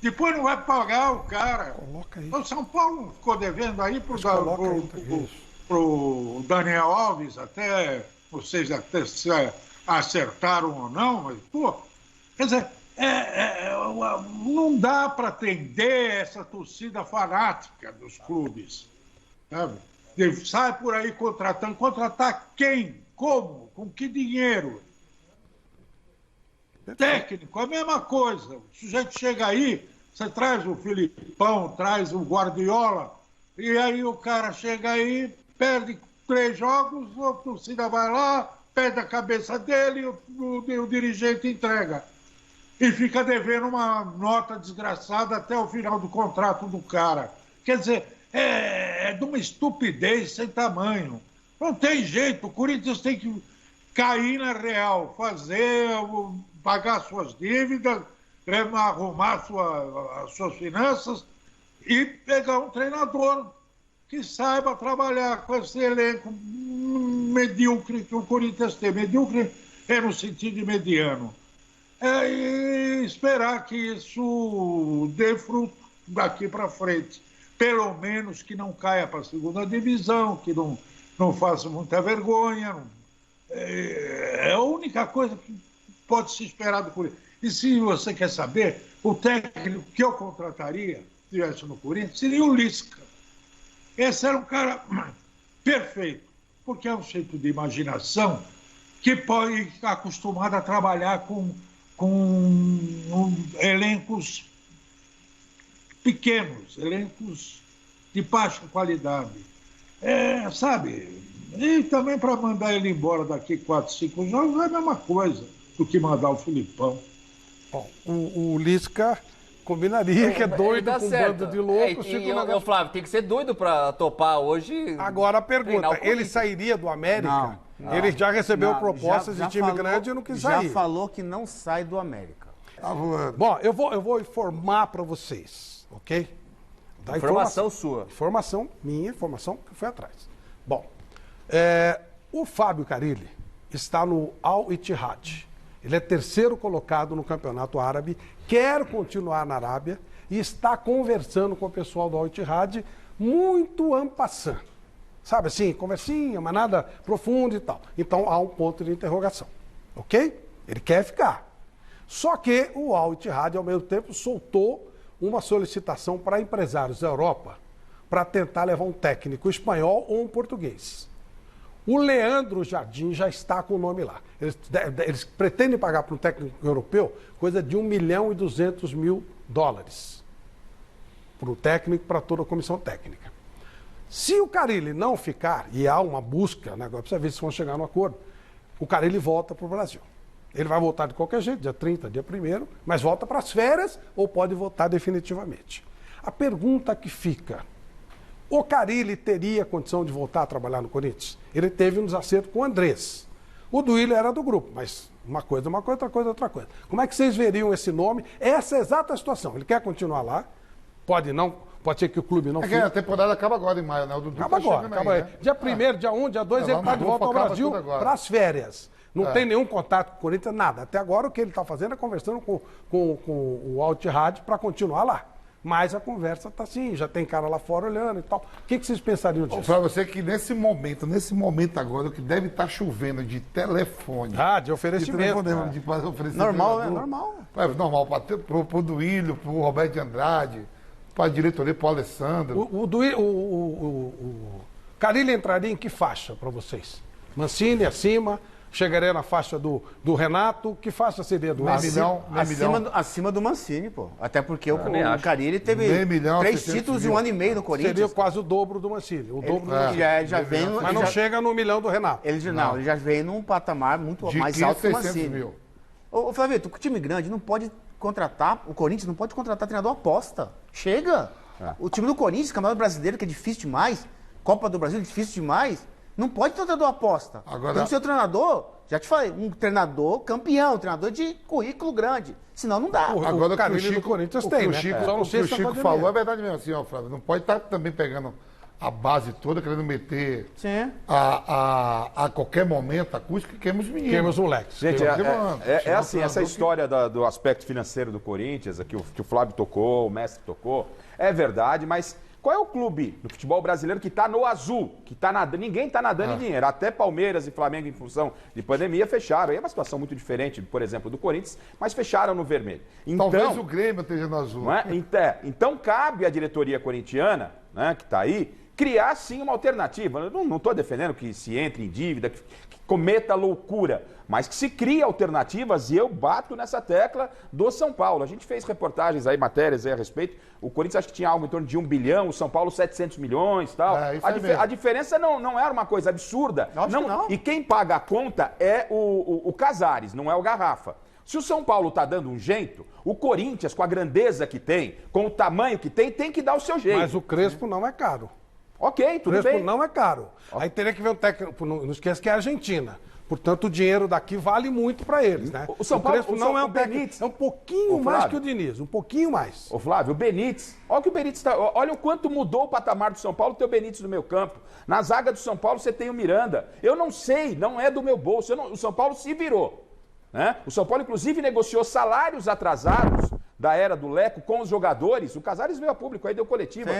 Depois não vai pagar o cara. Coloca aí. O São Paulo ficou devendo aí pro Daniel Alves, até vocês até se acertaram ou não, mas, pô, quer dizer, não dá para atender essa torcida fanática dos clubes, sabe? Sai por aí contratando. Contratar quem? Como? Com que dinheiro? Técnico, a mesma coisa. O sujeito chega aí, você traz o Filipão, traz o Guardiola, e aí o cara chega aí, perde 3 jogos, a torcida vai lá, perde a cabeça dele e o dirigente entrega. E fica devendo uma nota desgraçada até o final do contrato do cara. Quer dizer, é de uma estupidez sem tamanho. Não tem jeito, o Corinthians tem que cair na real, pagar suas dívidas, arrumar as suas finanças e pegar um treinador que saiba trabalhar com esse elenco medíocre que o Corinthians tem. Medíocre é no sentido de mediano. E esperar que isso dê fruto daqui para frente. Pelo menos que não caia para a segunda divisão, que não faça muita vergonha. É a única coisa que pode se esperar do Corinthians. E se você quer saber, o técnico que eu contrataria, se estivesse no Corinthians, seria o Lisca. Esse era um cara perfeito, porque é um jeito de imaginação que pode estar acostumado a trabalhar com elencos pequenos, elencos de baixa qualidade. Sabe? E também para mandar ele embora daqui 4, 5 jogos é a mesma coisa do que mandar o Filipão. Bom, o Lisca combinaria, que é doido com um bando de loucos. Flávio, tem que ser doido para topar hoje. Agora a pergunta, ele sairia do América? Não. Ele já recebeu propostas de time grande e não quis sair. Já falou que não sai do América. Bom, eu vou informar para vocês, ok? Informação sua. Informação minha, informação que foi atrás. Bom, o Fábio Carille está no Al Ittihad. Ele é 3º colocado no Campeonato Árabe, quer continuar na Arábia e está conversando com o pessoal do Al Ittihad muito en passant. Sabe assim, conversinha, mas nada profundo e tal. Então há um ponto de interrogação, ok? Ele quer ficar. Só que o Al Ittihad, ao mesmo tempo, soltou uma solicitação para empresários da Europa para tentar levar um técnico espanhol ou um português. O Leandro Jardim já está com o nome lá. Eles pretendem pagar para um técnico europeu coisa de $1.200.000 para o técnico e para toda a comissão técnica. Se o Carille não ficar, e há uma busca, né, agora precisa ver se vão chegar no acordo, o Carille volta para o Brasil. Ele vai voltar de qualquer jeito, dia 30, dia 1º, mas volta para as férias ou pode voltar definitivamente. A pergunta que fica: o Carille teria condição de voltar a trabalhar no Corinthians? Ele teve um desacerto com o Andrés. O Duílio era do grupo, mas uma coisa, outra coisa. Como é que vocês veriam esse nome? Essa é a exata situação. Ele quer continuar lá, pode ser que o clube não fique. A temporada acaba agora em maio, né? O Dudu acaba agora. Aí, né? Dia 1º, dia 1, dia 2, ele está de volta ao Brasil para as férias. Não tem nenhum contato com o Corinthians, nada. Até agora o que ele está fazendo é conversando com o Al Ittihad para continuar lá. Mas a conversa está assim, já tem cara lá fora olhando e tal. O que vocês pensariam disso? Para você que nesse momento agora, o que deve estar chovendo de telefone. De oferecimento. De oferecimento. Normal, né? Normal. Normal, para o Duílio, para o Roberto de Andrade, para a diretoria, para o Alessandro. O Carille entraria em que faixa para vocês? Mancini acima, chegaria na faixa do Renato? Que faixa seria do Acima do Mancini, pô. Até porque o Carille teve 3 títulos em 1 ano e meio no Corinthians. Seria quase o dobro do Mancini. O dobro do Mancini. Mas não chega no milhão do Renato. Ele já vem num patamar muito mais alto que o Mancini. Ô, Flávio, o time grande não pode contratar, o Corinthians não pode contratar treinador aposta. Chega! O time do Corinthians, Campeonato Brasileiro, que é difícil demais, Copa do Brasil, difícil demais, não pode ter treinador aposta. Tem que ser o treinador, já te falei, um treinador campeão, um treinador de currículo grande. Senão não dá. Agora o Carille do Corinthians tem, né? O que o Chico falou é verdade mesmo, assim, ó, Flávio. Não pode estar também pegando a base toda, querendo meter a qualquer momento a custo que queima os meninos. Queima os moleques. Gente, é assim, essa história do aspecto financeiro do Corinthians, que o Flávio tocou, o mestre tocou, é verdade, mas qual é o clube do futebol brasileiro que está no azul, que está nadando? Ninguém está nadando em dinheiro. Até Palmeiras e Flamengo, em função de pandemia, fecharam. Aí é uma situação muito diferente, por exemplo, do Corinthians, mas fecharam no vermelho. Então, talvez o Grêmio esteja no azul. Não é? Então cabe à diretoria corintiana, né, que está aí, criar sim uma alternativa. Eu não estou defendendo que se entre em dívida, que cometa loucura, mas que se crie alternativas, e eu bato nessa tecla do São Paulo. A gente fez reportagens aí, matérias aí a respeito. O Corinthians acho que tinha algo em torno de 1 bilhão, o São Paulo 700 milhões e tal. A diferença não era uma coisa absurda. Não. E quem paga a conta é o Casares, não é o Garrafa. Se o São Paulo está dando um jeito, o Corinthians, com a grandeza que tem, com o tamanho que tem que dar o seu jeito. Mas o Crespo não é caro. Ok, tudo bem. O Crespo não é caro. Aí teria que ver um técnico, não esquece que é a Argentina. Portanto, o dinheiro daqui vale muito para eles, né? O São Paulo Crespo não é um Benítez. É um pouquinho mais que o Diniz, um pouquinho mais. Ô Flávio, o Benítez, olha o que o Benítez está. Olha o quanto mudou o patamar do São Paulo ter o Benítez no meu campo. Na zaga do São Paulo você tem o Miranda. Eu não sei, não é do meu bolso. O São Paulo se virou. Né? O São Paulo, inclusive, negociou salários atrasados da era do Leco com os jogadores. O Casares veio a público, aí deu coletiva.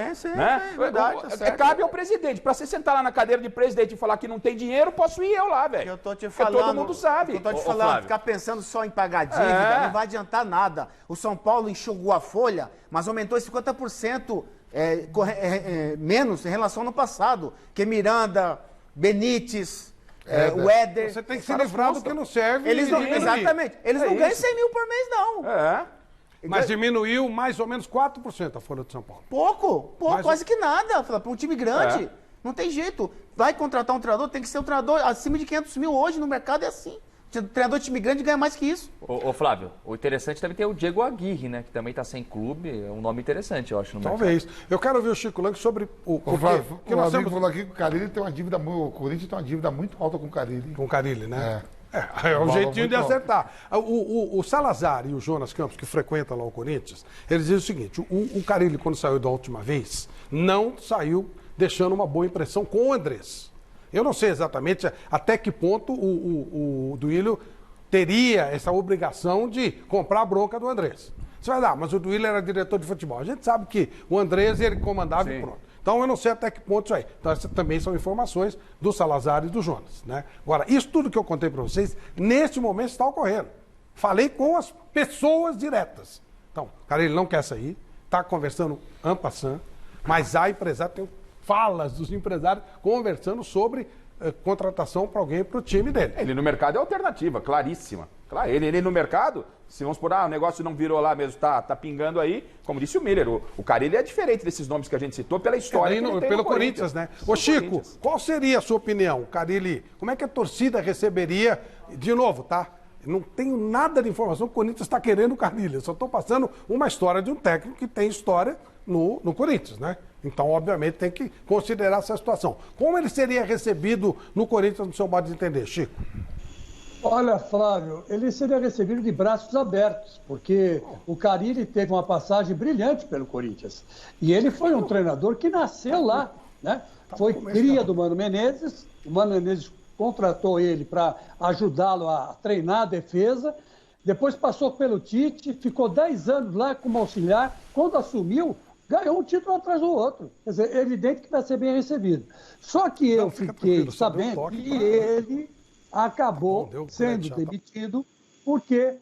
Verdade, cabe ao presidente. Para você sentar lá na cadeira de presidente e falar que não tem dinheiro, posso ir eu lá, velho. Eu tô te falando. Porque todo mundo sabe. Eu tô te falando, ficar pensando só em pagar dívida não vai adiantar nada. O São Paulo enxugou a folha, mas aumentou 50% menos em relação ao ano passado. Que Miranda, Benítez... o Éder... Você tem que se livrar do que não serve. Exatamente. Eles não ganham 100 mil por mês, não. Mas diminuiu mais ou menos 4% a folha do São Paulo. Pouco, quase que nada. Para um time grande, não tem jeito. Vai contratar um treinador, tem que ser um treinador acima de 500 mil hoje no mercado, é assim. O treinador de time grande ganha mais que isso. Ô Flávio, o interessante também tem o Diego Aguirre, né? Que também está sem clube, é um nome interessante, eu acho, no mercado. Talvez. Eu quero ouvir o Chico Lang sobre o... Flávio, o amigo falou aqui que o Carille tem uma dívida... O Corinthians tem uma dívida muito alta com o Carille. Com o Carille, né? É um jeitinho de acertar. O Salazar e o Jonas Campos, que frequentam lá o Corinthians, eles dizem o seguinte, o Carille, quando saiu da última vez, não saiu deixando uma boa impressão com o Andrés. Eu não sei exatamente até que ponto o Duílio teria essa obrigação de comprar a bronca do Andrés. Você vai dar, mas o Duílio era diretor de futebol. A gente sabe que o Andrés, ele comandava e pronto. Então eu não sei até que ponto isso aí. Então essas também são informações do Salazar e do Jonas, né? Agora, isso tudo que eu contei para vocês, neste momento está ocorrendo. Falei com as pessoas diretas. Então, cara, ele não quer sair, está conversando en passant, mas há empresário, tem falas dos empresários conversando sobre contratação para alguém para o time dele. Ele no mercado é alternativa, claríssima. Claro, ele no mercado, se vamos por o negócio não virou lá mesmo, tá pingando aí, como disse o Miller, o cara ele é diferente desses nomes que a gente citou pela história que ele tem pelo Corinthians, né? Ô Chico, qual seria a sua opinião, Carille? Como é que a torcida receberia, de novo, tá? Não tenho nada de informação que o Corinthians está querendo o Carille, eu só estou passando uma história de um técnico que tem história no Corinthians, né? Então, obviamente, tem que considerar essa situação. Como ele seria recebido no Corinthians, no seu modo de entender, Chico? Olha, Flávio, ele seria recebido de braços abertos, porque o Carille teve uma passagem brilhante pelo Corinthians. E ele foi um treinador que nasceu lá, né? Foi cria do Mano Menezes, o Mano Menezes contratou ele para ajudá-lo a treinar a defesa, depois passou pelo Tite, ficou 10 anos lá como auxiliar, quando assumiu, ganhou um título atrás do outro. Quer dizer, é evidente que vai ser bem recebido. Só que eu fiquei sabendo que ele acabou sendo demitido porque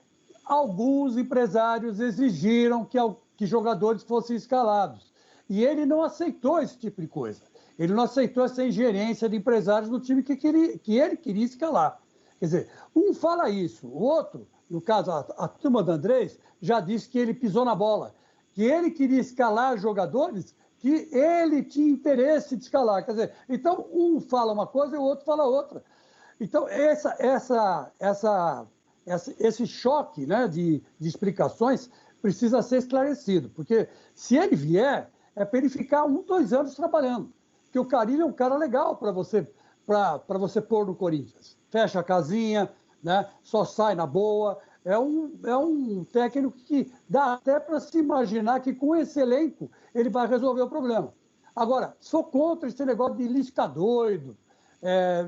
alguns empresários exigiram que jogadores fossem escalados. E ele não aceitou esse tipo de coisa. Ele não aceitou essa ingerência de empresários no time que ele queria escalar. Quer dizer, um fala isso, o outro, no caso a turma do Andrés, já disse que ele pisou na bola, que ele queria escalar jogadores que ele tinha interesse de escalar. Quer dizer, então um fala uma coisa e o outro fala outra. Então, esse choque, né, de explicações precisa ser esclarecido, porque se ele vier, é para ele ficar 1, 2 anos trabalhando. Porque o Carille é um cara legal para você pôr no Corinthians. Fecha a casinha, né, só sai na boa. É um técnico que dá até para se imaginar que com esse elenco ele vai resolver o problema. Agora, sou contra esse negócio de lisca doido,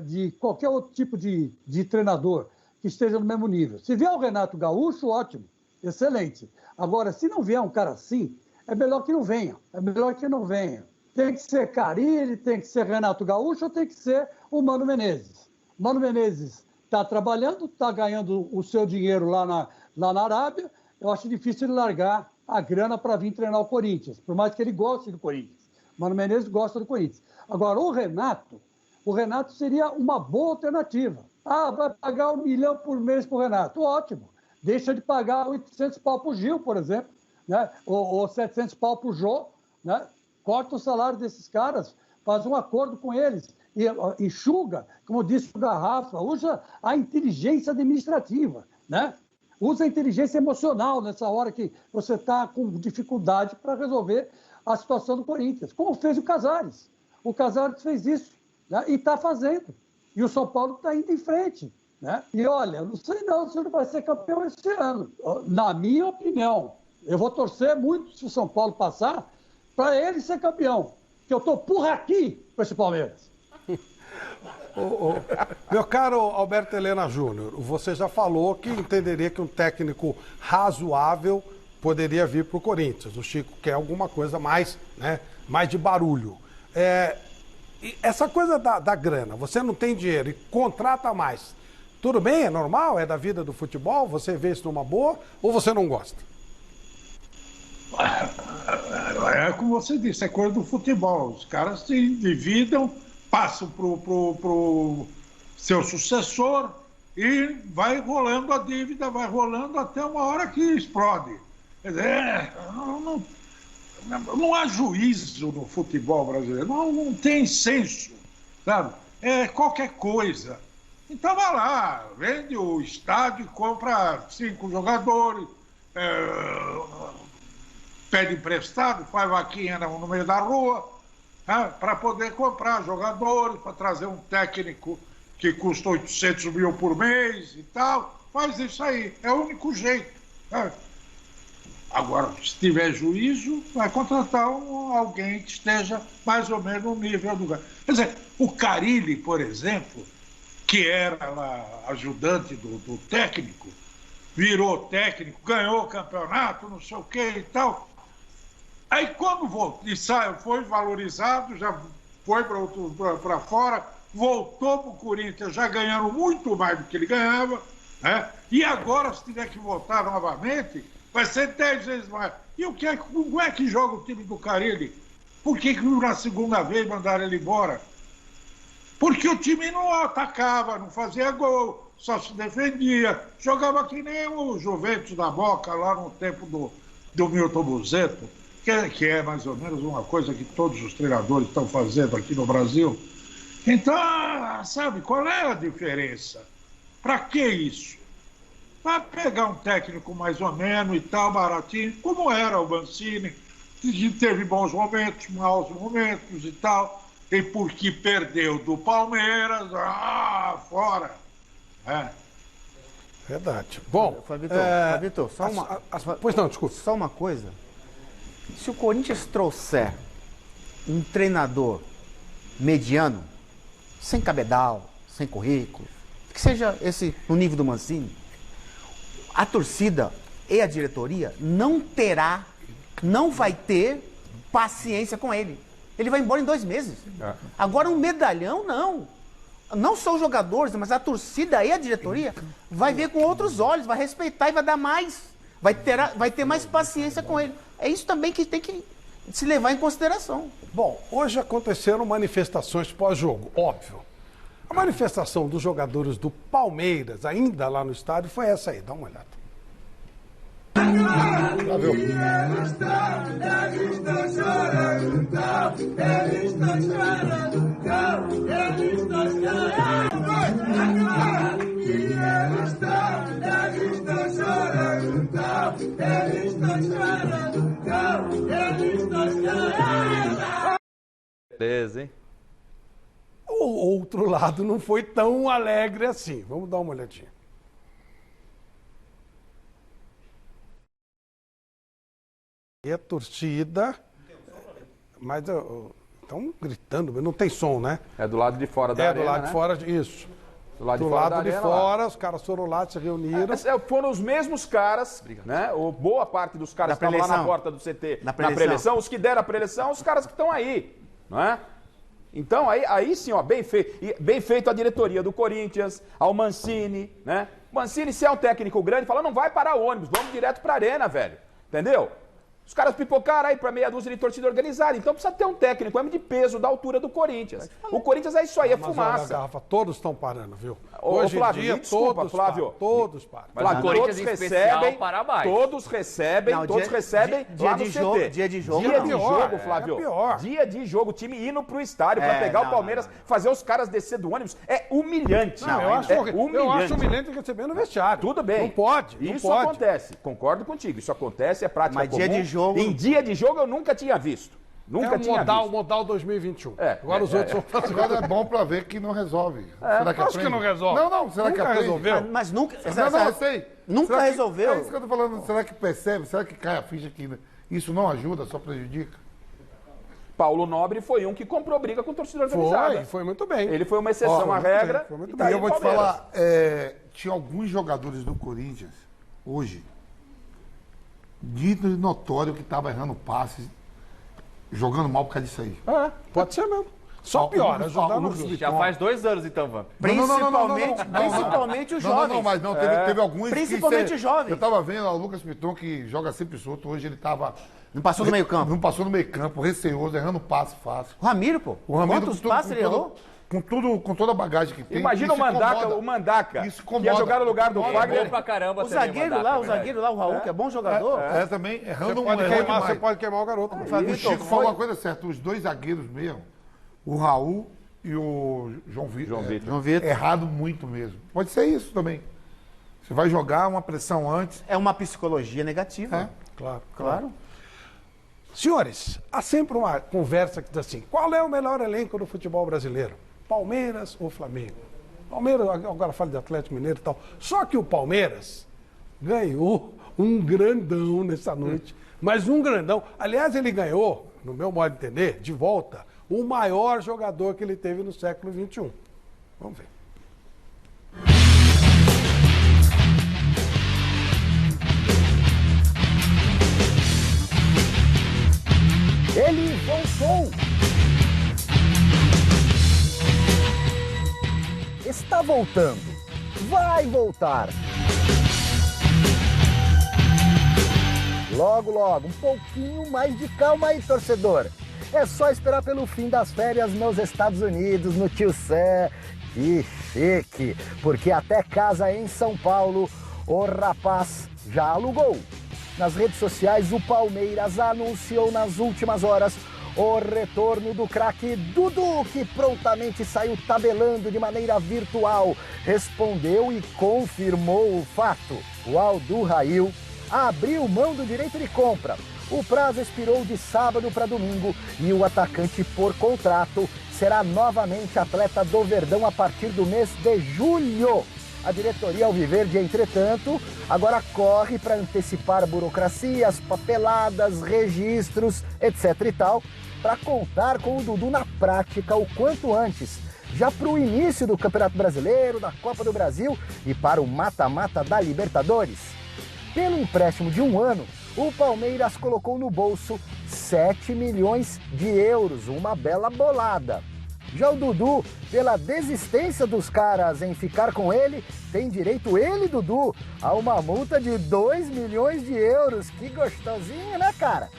de qualquer outro tipo de treinador que esteja no mesmo nível. Se vier o Renato Gaúcho, ótimo, excelente. Agora, se não vier um cara assim, é melhor que não venha. É melhor que não venha. Tem que ser Carille, tem que ser Renato Gaúcho ou tem que ser o Mano Menezes. Mano Menezes está trabalhando, está ganhando o seu dinheiro lá na Arábia. Eu acho difícil ele largar a grana para vir treinar o Corinthians, por mais que ele goste do Corinthians. Mano Menezes gosta do Corinthians. Agora, o Renato seria uma boa alternativa. Ah, vai pagar 1 milhão por mês para o Renato. Ótimo. Deixa de pagar 800 pau para o Gil, por exemplo, né? ou 700 pau para o Jô. Né? Corta o salário desses caras, faz um acordo com eles. E enxuga, como disse o Garrafa, usa a inteligência administrativa, né? Usa a inteligência emocional nessa hora que você está com dificuldade para resolver a situação do Corinthians, como fez o Casares. O Casares fez isso, né? E está fazendo. E o São Paulo está indo em frente, né? E olha, não sei não se ele vai ser campeão esse ano. Na minha opinião, eu vou torcer muito se o São Paulo passar para ele ser campeão, que eu estou porra aqui com esse Palmeiras. Meu caro Alberto Helena Júnior, você já falou que entenderia que um técnico razoável poderia vir para o Corinthians. O Chico quer alguma coisa mais, né, mais de barulho. Essa coisa da grana, você não tem dinheiro e contrata mais. Tudo bem, é normal, é da vida do futebol? Você vê isso numa boa ou você não gosta? É como você disse, é coisa do futebol. Os caras se endividam, passam pro seu sucessor e vai rolando a dívida, vai rolando até uma hora que explode. Quer dizer, não há juízo no futebol brasileiro, não tem senso, sabe? É qualquer coisa. Então vai lá, vende o estádio, compra 5 jogadores, pede emprestado, faz vaquinha no meio da rua, para poder comprar jogadores, para trazer um técnico que custa 800 mil por mês e tal. Faz isso aí, é o único jeito. Agora, se tiver juízo, vai contratar alguém que esteja mais ou menos no nível do... Quer dizer, o Carille, por exemplo, que era lá ajudante do técnico, virou técnico, ganhou o campeonato, não sei o que e tal. Aí quando foi valorizado, já foi para fora, voltou para o Corinthians já ganhando muito mais do que ele ganhava, né? E agora, se tiver que voltar novamente, vai ser 10 vezes mais. E como é que joga o time do Carille? Por que na segunda vez mandaram ele embora? Porque o time não atacava, não fazia gol, só se defendia. Jogava que nem o Juventus da Moca lá no tempo do Milton Buzetto, que é mais ou menos uma coisa que todos os treinadores estão fazendo aqui no Brasil. Então, sabe, qual é a diferença? Para que isso? Para pegar um técnico mais ou menos e tal, baratinho, como era o Mancini, que teve bons momentos, maus momentos e tal, e porque perdeu do Palmeiras, fora. Verdade. Bom, Fabito, só uma... Pois não, desculpa. Só uma coisa. Se o Corinthians trouxer um treinador mediano, sem cabedal, sem currículo, que seja esse no nível do Mancini, a torcida e a diretoria não vai ter paciência com ele. Ele vai embora em 2 meses. Agora um medalhão, não. Não só os jogadores, mas a torcida e a diretoria vai ver com outros olhos, vai respeitar e vai dar mais. Vai ter mais paciência com ele. É isso também que tem que se levar em consideração. Bom, hoje aconteceram manifestações pós-jogo, óbvio. A manifestação dos jogadores do Palmeiras, ainda lá no estádio, foi essa aí. Dá uma olhada. Beleza, hein? O outro lado não foi tão alegre assim. Vamos dar uma olhadinha. E a torcida... Mas estão gritando, mas não tem som, né? É do lado de fora da arena, do lado né? de fora, isso. Do lado Do de fora, lado da de arena, fora, lá. os caras foram lá, se reuniram. Foram os mesmos caras, né? Ou boa parte dos caras que estavam lá na porta do CT na preleção, os que deram a preleção, os caras que estão aí, não é? Então, aí sim, ó, bem feito a diretoria do Corinthians, ao Mancini, né? Mancini, se é um técnico grande, fala, não vai parar o ônibus, vamos direto pra arena, velho. Entendeu? Os caras pipocaram aí pra meia dúzia de torcida organizada. Então precisa ter um técnico, homem de peso, da altura do Corinthians. O Corinthians é isso aí, é fumaça. Olha, Garrafa, todos estão parando, viu? Hoje em dia, desculpa, Flávio. Todos param. Mas Flávio, o Corinthians todos em especial recebem, para mais. todos recebem lá no CT. Dia de jogo, Dia não. de jogo, Flávio. É pior. Dia de jogo, o time indo pro estádio pra pegar o Palmeiras, fazer os caras descer do ônibus. É humilhante. Eu acho humilhante receber no vestiário. Tudo bem. Não pode. Isso acontece. Concordo contigo. Isso acontece, é prática Mas comum. dia de jogo... Em dia de jogo eu nunca tinha visto. Nunca tinha visto. O modal 2021. Agora os outros vão fazer. Agora é bom pra ver que não resolve. Será que Acho aprende? que não resolve. Não, será que Nunca aprende? resolveu. Mas nunca... Não, eu sei. Nunca Será que- resolveu. É isso que eu tô falando. Será que percebe? Será que cai a ficha que isso não ajuda, só prejudica? Paulo Nobre foi um que comprou briga com o torcedor organizado. Foi muito bem. Ele foi uma exceção à regra. Foi muito e bem. daí E eu vou te Palmeiras. falar, tinha alguns jogadores do Corinthians, hoje, dito e notório que estava errando passes, jogando mal por causa disso aí. Pode ser mesmo. Só piora. Ajudar no jogo. Já faz 2 anos então, Vamp. Principalmente os jovens. Não, mas não, teve alguns Principalmente que os jovens. Eu estava vendo o Lucas Piton, que joga sempre solto, hoje ele estava... Não passou no meio campo. Não passou no meio campo, receoso, errando passe fácil. O Ramiro, pô. O Ramiro, Quantos passes ele errou? Com toda a bagagem que tem. Imagina isso o Mandaca, Isso que ia incomoda. jogar no lugar do Bom Fagner. pra caramba O também, zagueiro Mandaca, lá, é o verdade. zagueiro lá, o Raul, que é bom jogador. Também errando Você demais. pode queimar o garoto. O Chico falou uma coisa certa, os dois zagueiros mesmo, o Raul e o João Vitor. João Vitor. Errado muito mesmo. Pode ser isso também. Você vai jogar uma pressão antes. É uma psicologia negativa. Claro. Senhores, há sempre uma conversa que diz assim, qual é o melhor elenco do futebol brasileiro? Palmeiras ou Flamengo? Palmeiras, agora fala de Atlético Mineiro e tal. Só que o Palmeiras ganhou um grandão nessa noite. Mas um grandão. Aliás, ele ganhou, no meu modo de entender, de volta, o maior jogador que ele teve no século XXI. Vamos ver. Ele voltou. Está voltando. Vai voltar. Logo, logo, um pouquinho mais de calma aí, torcedor. É só esperar pelo fim das férias nos Estados Unidos, no Tio Sam. Que chique, porque até casa em São Paulo, o rapaz já alugou. Nas redes sociais, o Palmeiras anunciou nas últimas horas o retorno do craque Dudu, que prontamente saiu tabelando de maneira virtual. Respondeu e confirmou o fato. O Aldo Rail abriu mão do direito de compra. O prazo expirou de sábado para domingo e o atacante, por contrato, será novamente atleta do Verdão a partir do mês de julho. A diretoria Alviverde, entretanto, agora corre para antecipar burocracias, papeladas, registros, etc e tal, para contar com o Dudu na prática o quanto antes, já para o início do Campeonato Brasileiro, da Copa do Brasil e para o mata-mata da Libertadores. Pelo empréstimo de 1 ano, o Palmeiras colocou no bolso 7 milhões de euros, uma bela bolada. Já o Dudu, pela desistência dos caras em ficar com ele, tem direito ele, Dudu, a uma multa de 2 milhões de euros. Que gostosinho, né, cara?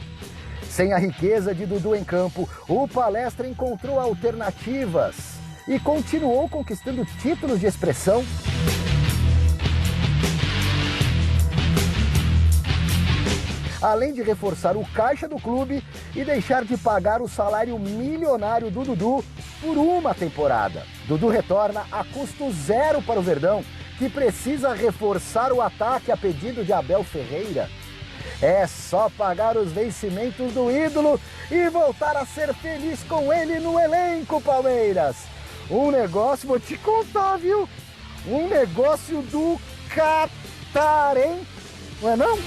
Sem a riqueza de Dudu em campo, o Palestra encontrou alternativas e continuou conquistando títulos de expressão. Além de reforçar o caixa do clube e deixar de pagar o salário milionário do Dudu por uma temporada. Dudu retorna a custo zero para o Verdão, que precisa reforçar o ataque a pedido de Abel Ferreira. É só pagar os vencimentos do ídolo e voltar a ser feliz com ele no elenco, Palmeiras. Um negócio, vou te contar, viu? Um negócio do Catar, hein? Não é não?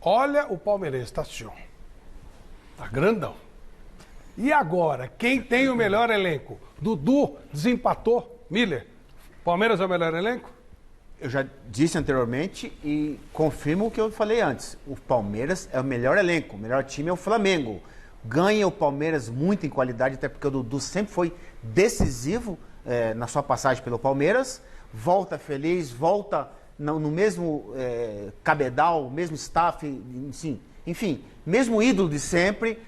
Olha o palmeirense, tá assim, ó. Tá grandão. E agora, quem tem o melhor elenco? Dudu desempatou. Miller, Palmeiras é o melhor elenco? Eu já disse anteriormente e confirmo o que eu falei antes. O Palmeiras é o melhor elenco, o melhor time é o Flamengo. Ganha o Palmeiras muito em qualidade, até porque o Dudu sempre foi decisivo na sua passagem pelo Palmeiras. Volta feliz, volta no mesmo cabedal, mesmo staff, enfim, mesmo ídolo de sempre.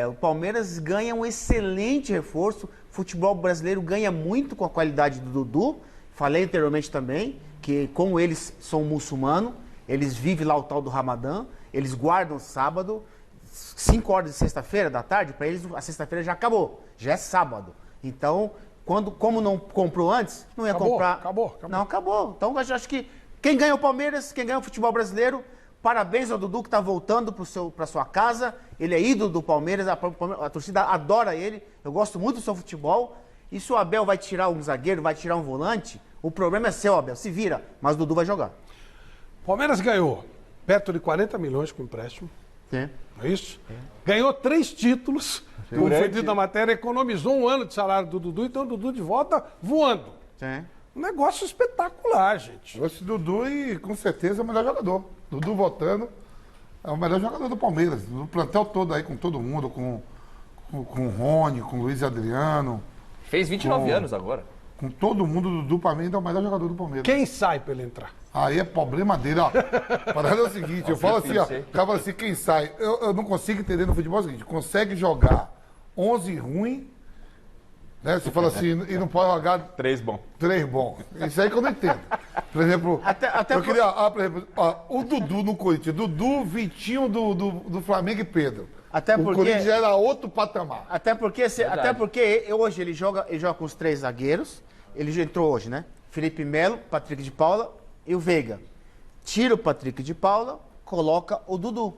O Palmeiras ganha um excelente reforço. Futebol brasileiro ganha muito com a qualidade do Dudu. Falei anteriormente também que, como eles são muçulmanos, eles vivem lá o tal do Ramadã, eles guardam sábado, 5 horas de sexta-feira da tarde, para eles a sexta-feira já acabou, já é sábado. Então, como não comprou antes, não ia comprar. Acabou. Não, acabou. Então, eu acho que quem ganha o Palmeiras, quem ganha o futebol brasileiro, parabéns ao Dudu que está voltando para sua casa. Ele é ídolo do Palmeiras, a torcida adora ele. Eu gosto muito do seu futebol. E se o Abel vai tirar um zagueiro, vai tirar um volante, o problema é seu, Abel. Se vira, mas o Dudu vai jogar. Palmeiras ganhou perto de 40 milhões com empréstimo. É. Não é isso? Ganhou 3 títulos. Como foi dito na matéria, economizou um ano de salário do Dudu, então o Dudu de volta voando. Um negócio espetacular, gente. Esse Dudu e com certeza é o melhor jogador. Dudu voltando é o melhor jogador do Palmeiras. No plantel todo aí, com todo mundo, com o Rony, com o Luiz Adriano. Fez 29 anos agora. Com todo mundo, o Dudu, para mim, é o melhor jogador do Palmeiras. Quem sai para ele entrar? Aí é problema dele, ó. Parada é o seguinte, eu falo assim, ó. O cara fala assim, quem sai? Eu não consigo entender no futebol o seguinte, consegue jogar 11 ruim, né? Você fala assim, e não pode jogar 3 bom. 3 bom. Isso aí que eu não entendo. Por exemplo, eu queria, por exemplo, o Dudu no Corinthians, Dudu, Vitinho do Flamengo e Pedro. Até porque, o Corinthians era outro patamar. Até porque hoje ele joga com os 3 zagueiros. Ele já entrou hoje, né? Felipe Melo, Patrick de Paula e o Veiga. Tira o Patrick de Paula, coloca o Dudu.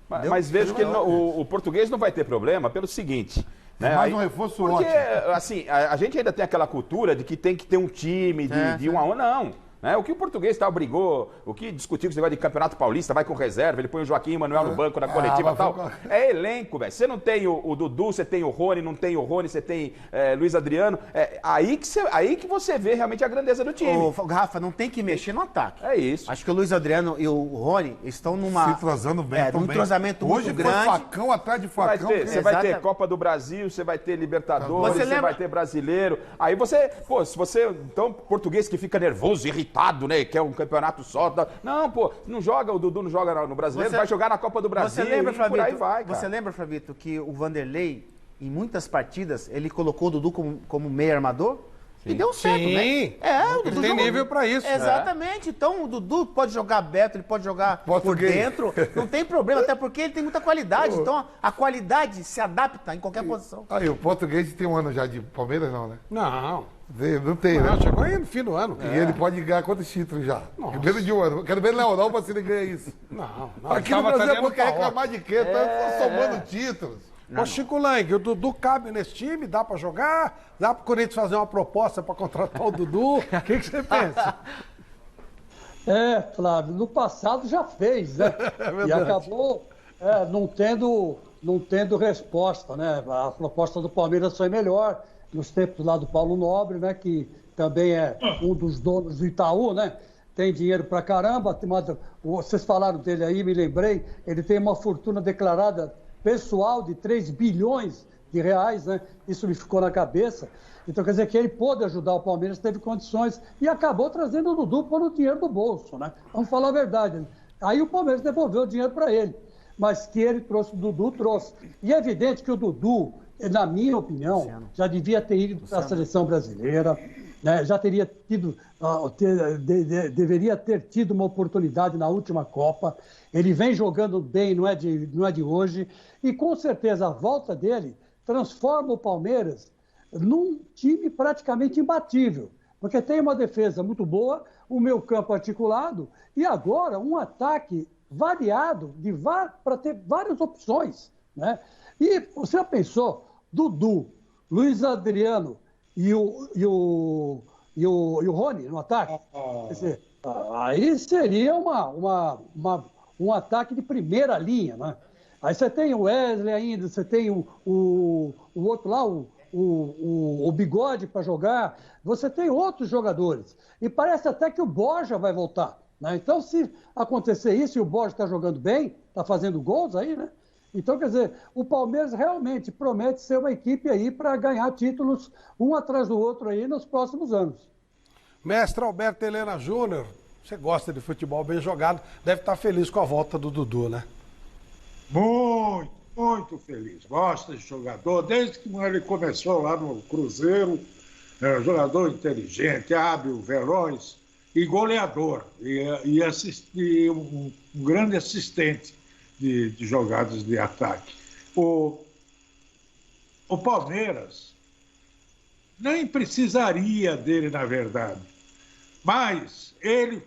Mas vejo que o português não vai ter problema pelo seguinte. Né? Mais um reforço ótimo. Porque, assim, a gente ainda tem aquela cultura de que tem que ter um time de 1 a 1. Não. Né? O que o português brigou, o que discutiu com esse negócio de Campeonato Paulista, vai com reserva, ele põe o Joaquim Manuel no banco na coletiva e tal. É elenco, velho. Você não tem o Dudu, você tem o Rony, não tem o Rony, você tem Luiz Adriano. Aí que você vê realmente a grandeza do time. Ô, Rafa, não tem que mexer no ataque. É isso. Acho que o Luiz Adriano e o Rony estão numa... Se entrosando bem, num entrosamento muito grande. Hoje foi facão atrás de facão. Você vai ter Copa do Brasil, você vai ter Libertadores, você vai ter Brasileiro. Aí você, se você, então, português que fica nervoso, irritado, né, que é um campeonato só. Não, não joga, o Dudu não joga no Brasileiro, vai jogar na Copa do Brasil e por aí vai, cara. Você lembra, Flavito, que o Vanderlei, em muitas partidas, ele colocou o Dudu como meio armador? Sim. E deu certo, né? O Dudu tem nível pra isso. Exatamente. Então, o Dudu pode jogar aberto, ele pode jogar por dentro. Não tem problema, até porque ele tem muita qualidade. Então, a qualidade se adapta em qualquer posição. Aí, o português tem um ano já de Palmeiras, não, né? Não. Não tem, né? Chegou aí no fim do ano. E ele pode ganhar quantos títulos já? Primeiro de um ano. Quero ver na Europa se ele ganha isso. Não. Aqui no Brasil é porque reclamar de quê? Tá somando títulos. Ô, Chico Lang, o Dudu cabe nesse time? Dá pra jogar? Dá pro Corinthians fazer uma proposta pra contratar o Dudu? O que você pensa? Flávio, no passado já fez, né? E acabou não tendo resposta, né? A proposta do Palmeiras foi melhor nos tempos lá do Paulo Nobre, né? Que também é um dos donos do Itaú, né? Tem dinheiro pra caramba. Vocês falaram dele aí, me lembrei. Ele tem uma fortuna declarada pessoal de 3 bilhões de reais, né? Isso me ficou na cabeça. Então, quer dizer que ele pôde ajudar o Palmeiras, teve condições e acabou trazendo o Dudu por o dinheiro do bolso, né? Vamos falar a verdade. Né? Aí o Palmeiras devolveu o dinheiro para ele. Mas que ele trouxe o Dudu, trouxe. E é evidente que o Dudu, na minha opinião, já devia ter ido para a seleção brasileira, né? Já teria tido, deveria ter tido uma oportunidade na última Copa. Ele vem jogando bem, não é de hoje. E com certeza a volta dele transforma o Palmeiras num time praticamente imbatível. Porque tem uma defesa muito boa, o meio campo articulado e agora um ataque variado para ter várias opções, né? E você já pensou, Dudu, Luiz Adriano e o Rony no ataque? Quer dizer, aí seria um ataque de primeira linha, né? Aí você tem o Wesley ainda, você tem o outro lá, o Bigode para jogar, você tem outros jogadores. E parece até que o Borja vai voltar. Né? Então, se acontecer isso e o Borja está jogando bem, está fazendo gols aí, né? Então, quer dizer, o Palmeiras realmente promete ser uma equipe aí para ganhar títulos um atrás do outro aí nos próximos anos. Mestre Alberto Helena Júnior, você gosta de futebol bem jogado, deve estar feliz com a volta do Dudu, né? Muito, muito feliz. Gosta de jogador, desde que ele começou lá no Cruzeiro, é um jogador inteligente, hábil, veloz e goleador, e um grande assistente de jogadas de ataque. O Palmeiras nem precisaria dele, na verdade, mas ele,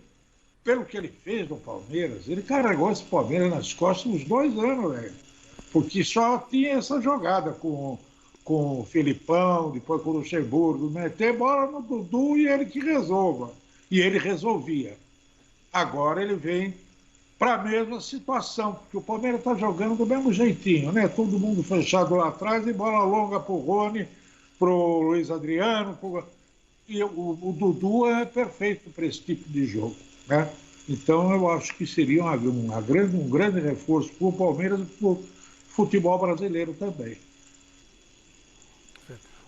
pelo que ele fez no Palmeiras, ele carregou esse Palmeiras nas costas uns 2 anos, velho, porque só tinha essa jogada com o Filipão, depois com o Luxemburgo, meter bola no Dudu e ele que resolva. E ele resolvia. Agora ele vem para a mesma situação, porque o Palmeiras está jogando do mesmo jeitinho, né? Todo mundo fechado lá atrás e bola longa para o Rony, para o Luiz Adriano. E o Dudu é perfeito para esse tipo de jogo, né? Então eu acho que seria um grande reforço para o Palmeiras e para o futebol brasileiro também.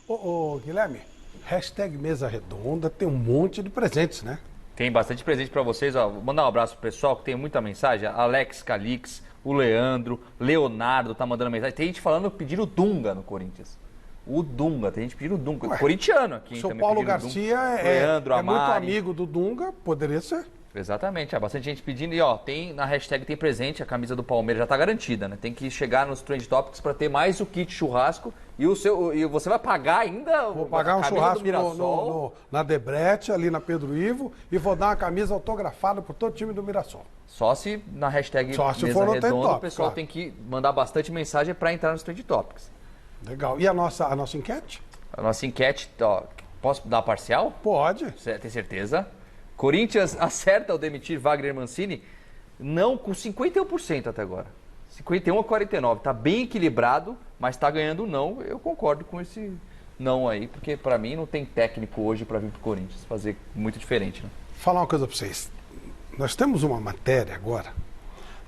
Ô, Guilherme, hashtag Mesa Redonda tem um monte de presentes, né? Tem bastante presente para vocês. Ó. Vou mandar um abraço pro pessoal que tem muita mensagem. Alex Calix, o Leandro, Leonardo tá mandando mensagem. Tem gente falando, pedindo Dunga no Corinthians. O Dunga, tem gente pedindo Dunga. Ué, corintiano aqui. São Paulo Garcia Leandro, é muito amigo do Dunga, poderia ser. Exatamente, há bastante gente pedindo. E ó, tem na hashtag tem presente, a camisa do Palmeiras já tá garantida, né? Tem que chegar nos Trend Topics para ter mais o kit churrasco e você vai pagar ainda. Vou pagar um churrasco na Debrete, ali na Pedro Ivo, e vou dar uma camisa autografada por todo o time do Mirassol. Só se na hashtag Só se Mesa for no Redonda, Trend Topics, o pessoal claro. tem que mandar bastante mensagem para entrar nos Trend Topics. Legal. E a nossa enquete? A nossa enquete, ó, posso dar a parcial? Pode. Tem certeza? Corinthians acerta ao demitir Wagner Mancini? Não, com 51% até agora. 51 a 49. Tá bem equilibrado, mas tá ganhando não. Eu concordo com esse não aí, porque para mim não tem técnico hoje para vir pro Corinthians fazer muito diferente, né? Falar uma coisa para vocês. Nós temos uma matéria agora.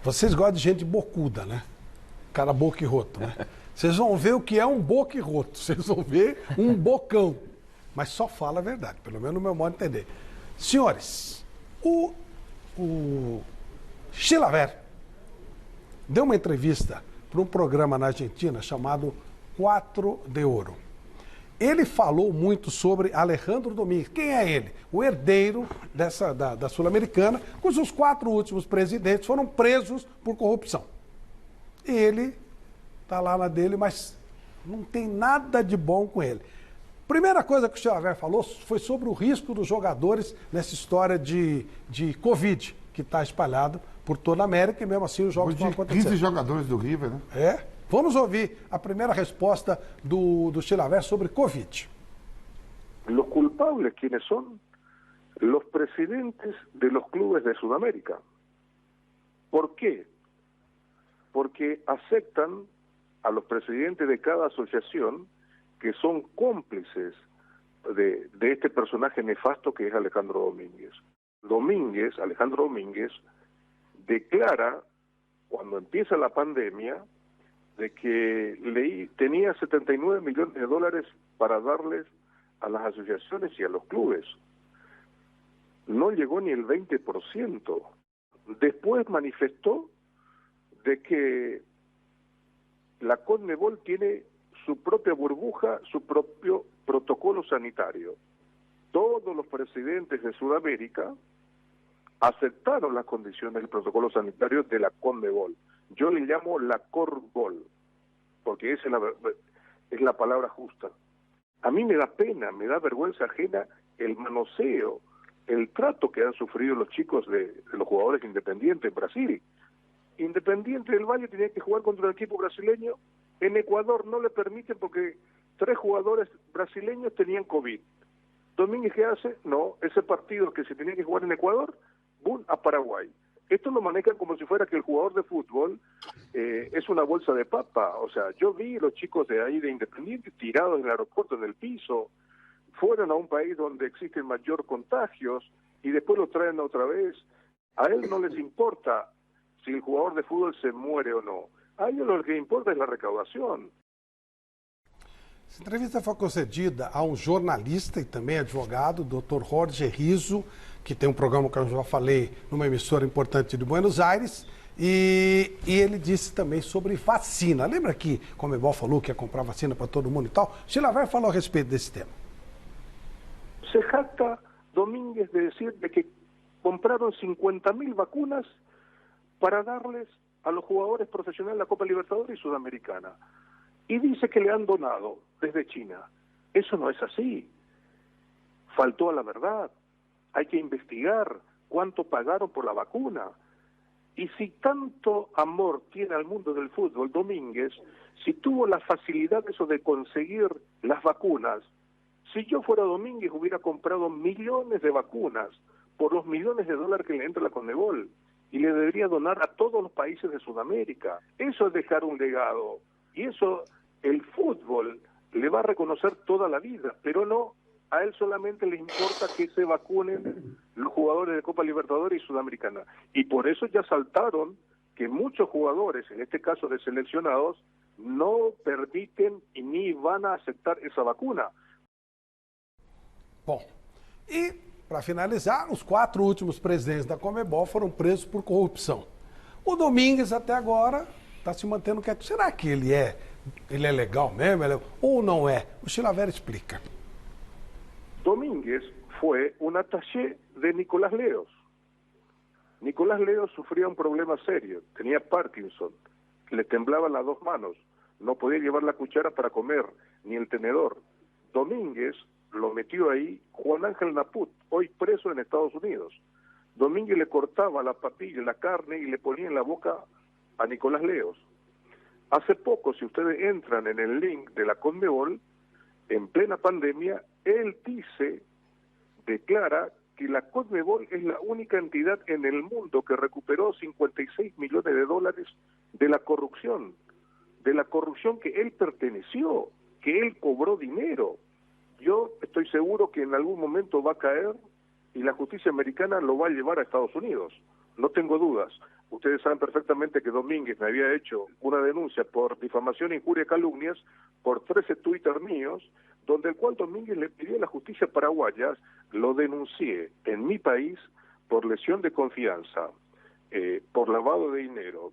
Vocês gostam de gente bocuda, né? Cara boquirroto, né? Vocês vão ver o que é um boquirroto. Vocês vão ver um bocão. Mas só fala a verdade, pelo menos no meu modo de entender. Senhores, o Chilavert deu uma entrevista para um programa na Argentina chamado Quatro de Ouro. Ele falou muito sobre Alejandro Domingues. Quem é ele? O herdeiro da Sul-Americana, cujos 4 últimos presidentes foram presos por corrupção. Ele está lá na dele, mas não tem nada de bom com ele. Primeira coisa que o Chilavert falou foi sobre o risco dos jogadores nessa história de Covid, que está espalhado por toda a América e mesmo assim os jogos estão acontecendo. 15 jogadores do River, né? É. Vamos ouvir a primeira resposta do Chilavert sobre Covid. Los culpables, ¿quiénes son? Los presidentes de los clubes de Sudamérica. ¿Por qué? Porque aceptan a los presidentes de cada asociación que son cómplices de este personaje nefasto que es Alejandro Domínguez. Alejandro Domínguez, declara, cuando empieza la pandemia, de que tenía 79 millones de dólares para darles a las asociaciones y a los clubes. No llegó ni el 20%. Después manifestó de que la CONMEBOL tiene su propia burbuja, su propio protocolo sanitario. Todos los presidentes de Sudamérica aceptaron las condiciones del protocolo sanitario de la CONMEBOL. Yo le llamo la CORBOL, porque esa es la palabra justa. A mí me da pena, me da vergüenza ajena el manoseo, el trato que han sufrido los chicos de los jugadores independientes en Brasil. Independiente del Valle tenía que jugar contra el equipo brasileño. En Ecuador no le permiten porque 3 jugadores brasileños tenían COVID. Domínguez, ¿qué hace? No, ese partido que se tenía que jugar en Ecuador, ¡bum!, a Paraguay. Esto lo manejan como si fuera que el jugador de fútbol es una bolsa de papa. O sea, yo vi los chicos de ahí de Independiente tirados en el aeropuerto, en el piso, fueron a un país donde existen mayor contagios y después lo traen otra vez. A él no les importa si el jugador de fútbol se muere o no. A ellos lo que importa es la recaudación. Essa entrevista foi concedida a um jornalista e também advogado, Dr. Jorge Rizzo, que tem um programa que eu já falei numa emissora importante de Buenos Aires, e ele disse também sobre vacina. Lembra que a CONMEBOL falou que ia comprar vacina para todo mundo e tal? Chilavert falou a respeito desse tema. Se jacta Domínguez de decir de que compraron 50.000 vacunas para darles a los jugadores profesionales de la Copa Libertadores y Sudamericana. Y dice que le han donado desde China. Eso no es así. Faltó a la verdad. Hay que investigar cuánto pagaron por la vacuna. Y si tanto amor tiene al mundo del fútbol, Domínguez, si tuvo la facilidad eso de conseguir las vacunas, si yo fuera Domínguez hubiera comprado millones de vacunas por los millones de dólares que le entra a la CONMEBOL y le debería donar a todos los países de Sudamérica. Eso es dejar un legado. Y eso el fútbol le va a reconocer toda la vida, pero no, a él solamente le importa que se vacunen los jugadores de Copa Libertadores y Sudamericana. Y por eso ya saltaron que muchos jugadores, en este caso de seleccionados, no permiten y ni van a aceptar esa vacuna. Bom, e para finalizar, os 4 últimos presidentes da CONMEBOL foram presos por corrupção. O Domínguez até agora está se mantendo quieto. Será que ele é legal mesmo? Ou não é? O Chilavert explica. Domínguez fue un attaché de Nicolás Leos. Nicolás Leos sufría un problema serio, tenía Parkinson, le temblaban las 2 manos, no podía llevar la cuchara para comer, ni el tenedor. Domínguez lo metió ahí Juan Ángel Naput, hoy preso en Estados Unidos. Domínguez le cortaba la papilla, la carne y le ponía en la boca a Nicolás Leos. Hace poco, si ustedes entran en el link de la CONMEBOL, en plena pandemia, él declara que la CONMEBOL es la única entidad en el mundo que recuperó 56 millones de dólares de la corrupción que él perteneció, que él cobró dinero. Yo estoy seguro que en algún momento va a caer y la justicia americana lo va a llevar a Estados Unidos. No tengo dudas. Ustedes saben perfectamente que Domínguez me había hecho una denuncia por difamación, injuria y calumnias por 13 Twitter míos, donde el cual Domínguez le pidió a la justicia paraguaya, lo denuncié en mi país por lesión de confianza, por lavado de dinero,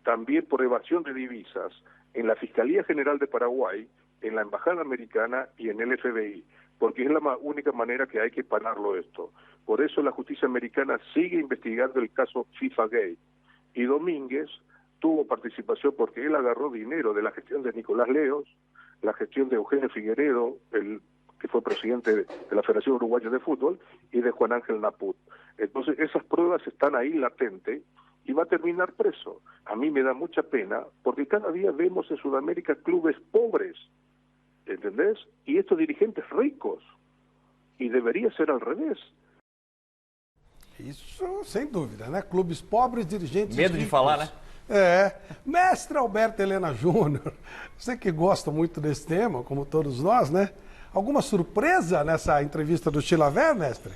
también por evasión de divisas, en la Fiscalía General de Paraguay, en la Embajada Americana y en el FBI, porque es la única manera que hay que pararlo esto. Por eso la justicia americana sigue investigando el caso FIFA Gate. Y Domínguez tuvo participación porque él agarró dinero de la gestión de Nicolás Leos, la gestión de Eugenio Figueredo, que fue presidente de la Federación Uruguaya de Fútbol, y de Juan Ángel Naput. Entonces esas pruebas están ahí latentes y va a terminar preso. A mí me da mucha pena porque cada día vemos en Sudamérica clubes pobres, ¿entendés? Y estos dirigentes ricos. E deveria ser ao revés. Isso sem dúvida, né? Clubes pobres, dirigentes Medo ricos. de falar, né? É. Mestre Alberto Helena Júnior, você que gosta muito desse tema, como todos nós, né? Alguma surpresa nessa entrevista do Chilavert, mestre?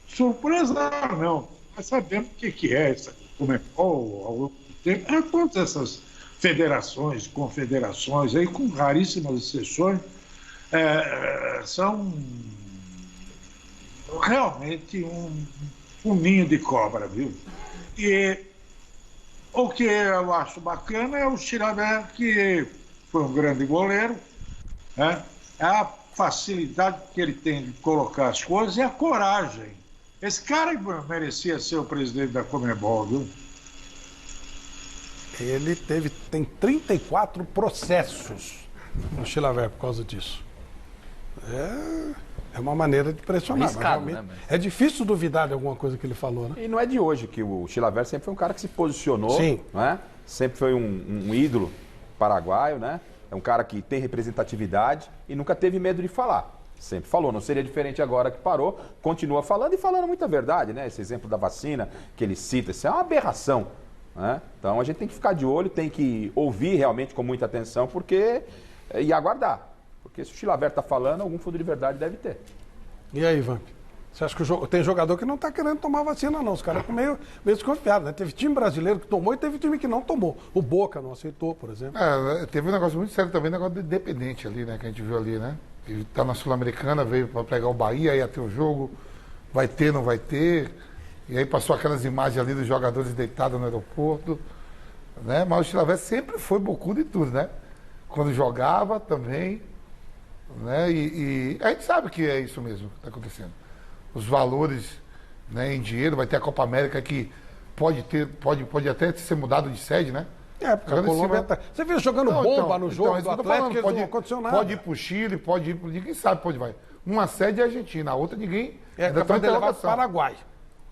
Surpresa não. Mas sabemos o que é essa Comebol, há algum tempo, todas essas federações, confederações, aí, com raríssimas exceções, são realmente um ninho de cobra, viu? E o que eu acho bacana é o Chilavert, que foi um grande goleiro, né? A facilidade que ele tem de colocar as coisas e a coragem. Esse cara merecia ser o presidente da Conmebol, viu? Ele tem 34 processos no Chilavert por causa disso. É uma maneira de pressionar. Arriscado, mas né? É difícil duvidar de alguma coisa que ele falou, né? E não é de hoje que o Chilavert sempre foi um cara que se posicionou, Sim. Né? Sempre foi um ídolo paraguaio, né? É um cara que tem representatividade e nunca teve medo de falar. Sempre falou, não seria diferente agora que parou, continua falando e falando muita verdade, né? Esse exemplo da vacina que ele cita, isso é uma aberração, né? Então a gente tem que ficar de olho, tem que ouvir realmente com muita atenção e aguardar. Porque se o Chilavert está falando, algum fundo de verdade deve ter. E aí, Vamp? Você acha que tem jogador que não está querendo tomar vacina, não? Os caras estão meio desconfiados, né? Teve time brasileiro que tomou e teve time que não tomou. O Boca não aceitou, por exemplo. Teve um negócio muito sério também, um negócio de independente ali, né? Que a gente viu ali, né? Ele tá na Sul-Americana, veio para pegar o Bahia, ia ter o jogo, vai ter, não vai ter. E aí passou aquelas imagens ali dos jogadores deitados no aeroporto, né? Mas o Chilavert sempre foi bocudo e tudo, né? Quando jogava também, né? E a gente sabe que é isso mesmo que está acontecendo. Os valores, né, em dinheiro, vai ter a Copa América que pode até ser mudado de sede, né? Porque a Colômbia Você viu jogando bomba no jogo do Atlético, não aconteceu nada. Pode ir pro Chile, pode ir pro... Ninguém sabe pra onde vai. Uma sede é a Argentina, a outra ninguém... capaz de levar pro Paraguai.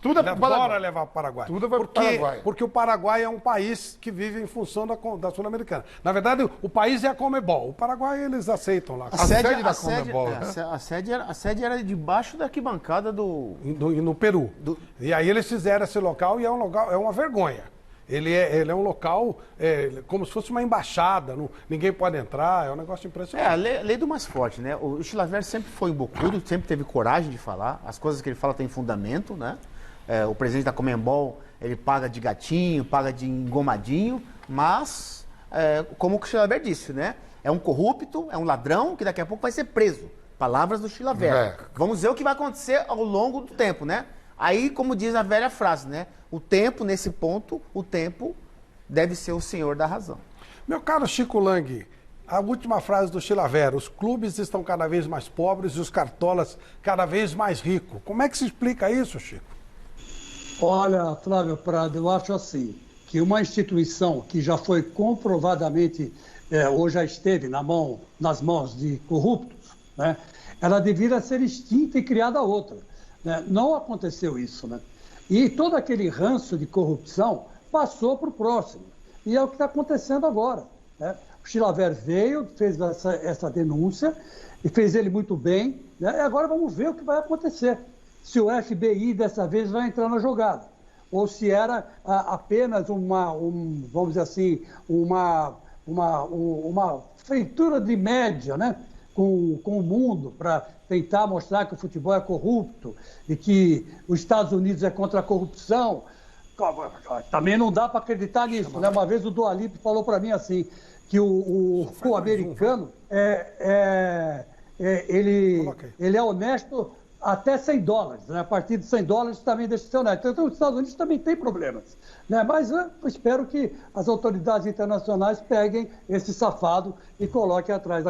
Tudo é pro Paraguai. Adora levar para o Paraguai. Tudo vai pro Paraguai. Porque o Paraguai é um país que vive em função da Sul-Americana. Na verdade, o país é a Conmebol. O Paraguai eles aceitam lá. A sede da Conmebol. A sede era debaixo da arquibancada no Peru. E aí eles fizeram esse local e é uma vergonha. Ele é um local como se fosse uma embaixada, ninguém pode entrar, é um negócio impressionante. A lei do mais forte, né? O Chilavert sempre foi um bocudo, sempre teve coragem de falar, as coisas que ele fala têm fundamento, né? O presidente da Conmebol, ele paga de gatinho, paga de engomadinho, mas, como o Chilavert disse, né? É um corrupto, é um ladrão que daqui a pouco vai ser preso. Palavras do Chilavert. Vamos ver o que vai acontecer ao longo do tempo, né? Aí, como diz a velha frase, né? O tempo, nesse ponto, o tempo deve ser o senhor da razão. Meu caro Chico Lang, a última frase do Chilavert: os clubes estão cada vez mais pobres e os cartolas cada vez mais ricos. Como é que se explica isso, Chico? Olha, Flávio Prado, eu acho assim, que uma instituição que já foi comprovadamente, ou já esteve nas mãos de corruptos, né? Ela deveria ser extinta e criada outra. Né? Não aconteceu isso, né? E todo aquele ranço de corrupção passou para o próximo. E é o que está acontecendo agora. Né? O Chilavert veio, fez essa denúncia, e fez ele muito bem, né? E agora vamos ver o que vai acontecer. Se o FBI dessa vez vai entrar na jogada. Ou se era apenas vamos dizer assim, uma feitura de média, né? Com o mundo, para tentar mostrar que o futebol é corrupto e que os Estados Unidos é contra a corrupção. Também não dá para acreditar nisso, né? Uma vez o Dualip falou para mim assim, que o americano ele é honesto até $100, né? A partir de $100 também deixa de ser honesto. Então os Estados Unidos também tem problemas, né? Mas eu espero que as autoridades internacionais peguem esse safado e coloquem atrás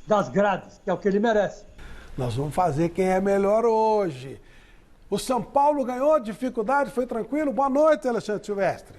das grades, que é o que ele merece. Nós vamos fazer quem é melhor hoje. O São Paulo ganhou, dificuldade, foi tranquilo? Boa noite, Alexandre Silvestre.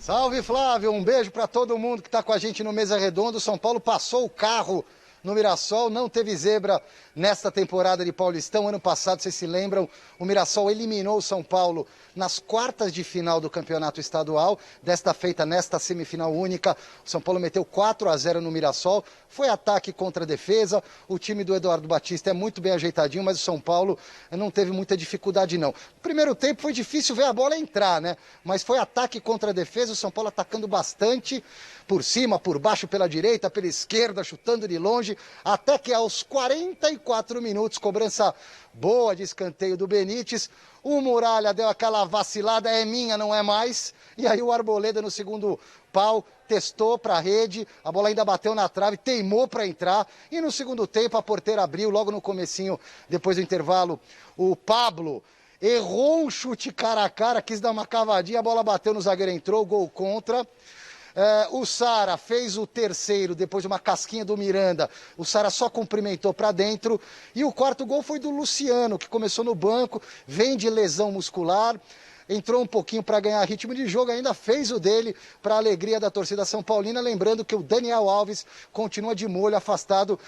Salve, Flávio, um beijo para todo mundo que está com a gente no Mesa Redonda. O São Paulo passou o carro no Mirassol, não teve zebra nesta temporada de Paulistão. Ano passado, vocês se lembram, o Mirassol eliminou o São Paulo nas quartas de final do campeonato estadual. Desta feita, nesta semifinal única, o São Paulo meteu 4-0 no Mirassol. Foi ataque contra defesa. O time do Eduardo Batista é muito bem ajeitadinho, mas o São Paulo não teve muita dificuldade, não. No primeiro tempo foi difícil ver a bola entrar, né? Mas foi ataque contra defesa, o São Paulo atacando bastante, por cima, por baixo, pela direita, pela esquerda, chutando de longe. hoje, até que aos 44 minutos, cobrança boa de escanteio do Benítez, o Muralha deu aquela vacilada, é minha, não é mais, e aí o Arboleda no segundo pau testou para a rede, a bola ainda bateu na trave, teimou para entrar, e no segundo tempo a porteira abriu, logo no comecinho, depois do intervalo, o Pablo errou um chute cara a cara, quis dar uma cavadinha, a bola bateu no zagueiro, entrou, gol contra. O Sara fez o terceiro, depois de uma casquinha do Miranda, o Sara só cumprimentou para dentro, e o quarto gol foi do Luciano, que começou no banco, vem de lesão muscular, entrou um pouquinho para ganhar ritmo de jogo, ainda fez o dele para a alegria da torcida São Paulina, lembrando que o Daniel Alves continua de molho, afastado,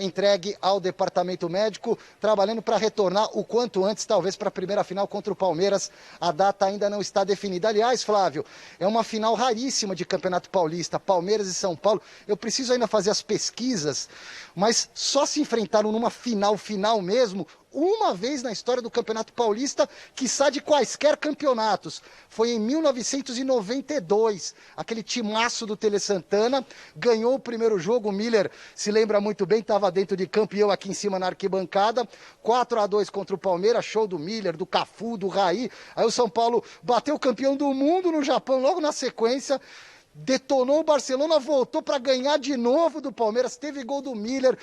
entregue ao departamento médico, trabalhando para retornar o quanto antes, talvez para a primeira final contra o Palmeiras. A data ainda não está definida. Aliás, Flávio, é uma final raríssima de Campeonato Paulista, Palmeiras e São Paulo. Eu preciso ainda fazer as pesquisas, mas só se enfrentaram numa final mesmo, uma vez na história do Campeonato Paulista, quiçá de quaisquer campeonatos. Foi em 1992, aquele timaço do Tele Santana, ganhou o primeiro jogo, o Miller se lembra muito bem, estava dentro de campo e eu aqui em cima na arquibancada, 4-2 contra o Palmeiras, show do Miller, do Cafu, do Raí. Aí o São Paulo bateu o campeão do mundo no Japão logo na sequência, detonou o Barcelona, voltou para ganhar de novo do Palmeiras, teve gol do Miller,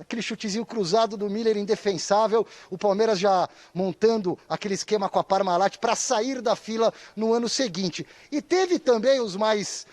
aquele chutezinho cruzado do Miller indefensável, o Palmeiras já montando aquele esquema com a Parmalat para sair da fila no ano seguinte. E teve também os mais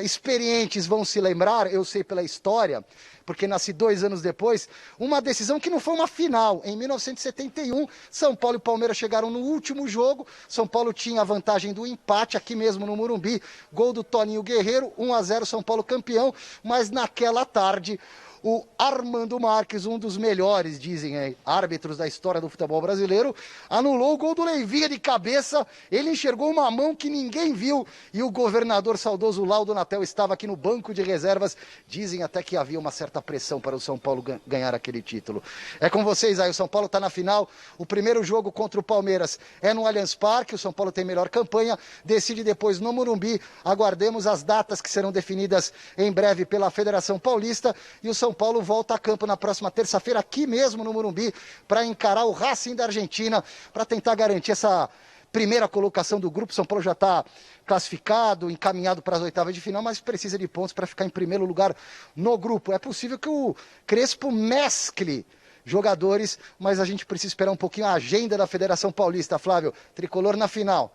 experientes, vão se lembrar, eu sei pela história, porque nasci 2 anos depois, uma decisão que não foi uma final. Em 1971, São Paulo e Palmeiras chegaram no último jogo, São Paulo tinha a vantagem do empate aqui mesmo no Morumbi, gol do Toninho Guerreiro, 1-0 São Paulo campeão, mas naquela tarde o Armando Marques, um dos melhores, dizem árbitros da história do futebol brasileiro, anulou o gol do Leivinha de cabeça, ele enxergou uma mão que ninguém viu e o governador saudoso Laudo Natel estava aqui no banco de reservas, dizem até que havia uma certa pressão para o São Paulo ganhar aquele título. É com vocês aí, o São Paulo está na final, o primeiro jogo contra o Palmeiras é no Allianz Parque, o São Paulo tem melhor campanha, decide depois no Morumbi, aguardemos as datas que serão definidas em breve pela Federação Paulista e o São Paulo volta a campo na próxima terça-feira, aqui mesmo no Morumbi, para encarar o Racing da Argentina, para tentar garantir essa primeira colocação do grupo. São Paulo já está classificado, encaminhado para as oitavas de final, mas precisa de pontos para ficar em primeiro lugar no grupo. É possível que o Crespo mescle jogadores, mas a gente precisa esperar um pouquinho a agenda da Federação Paulista. Flávio, tricolor na final.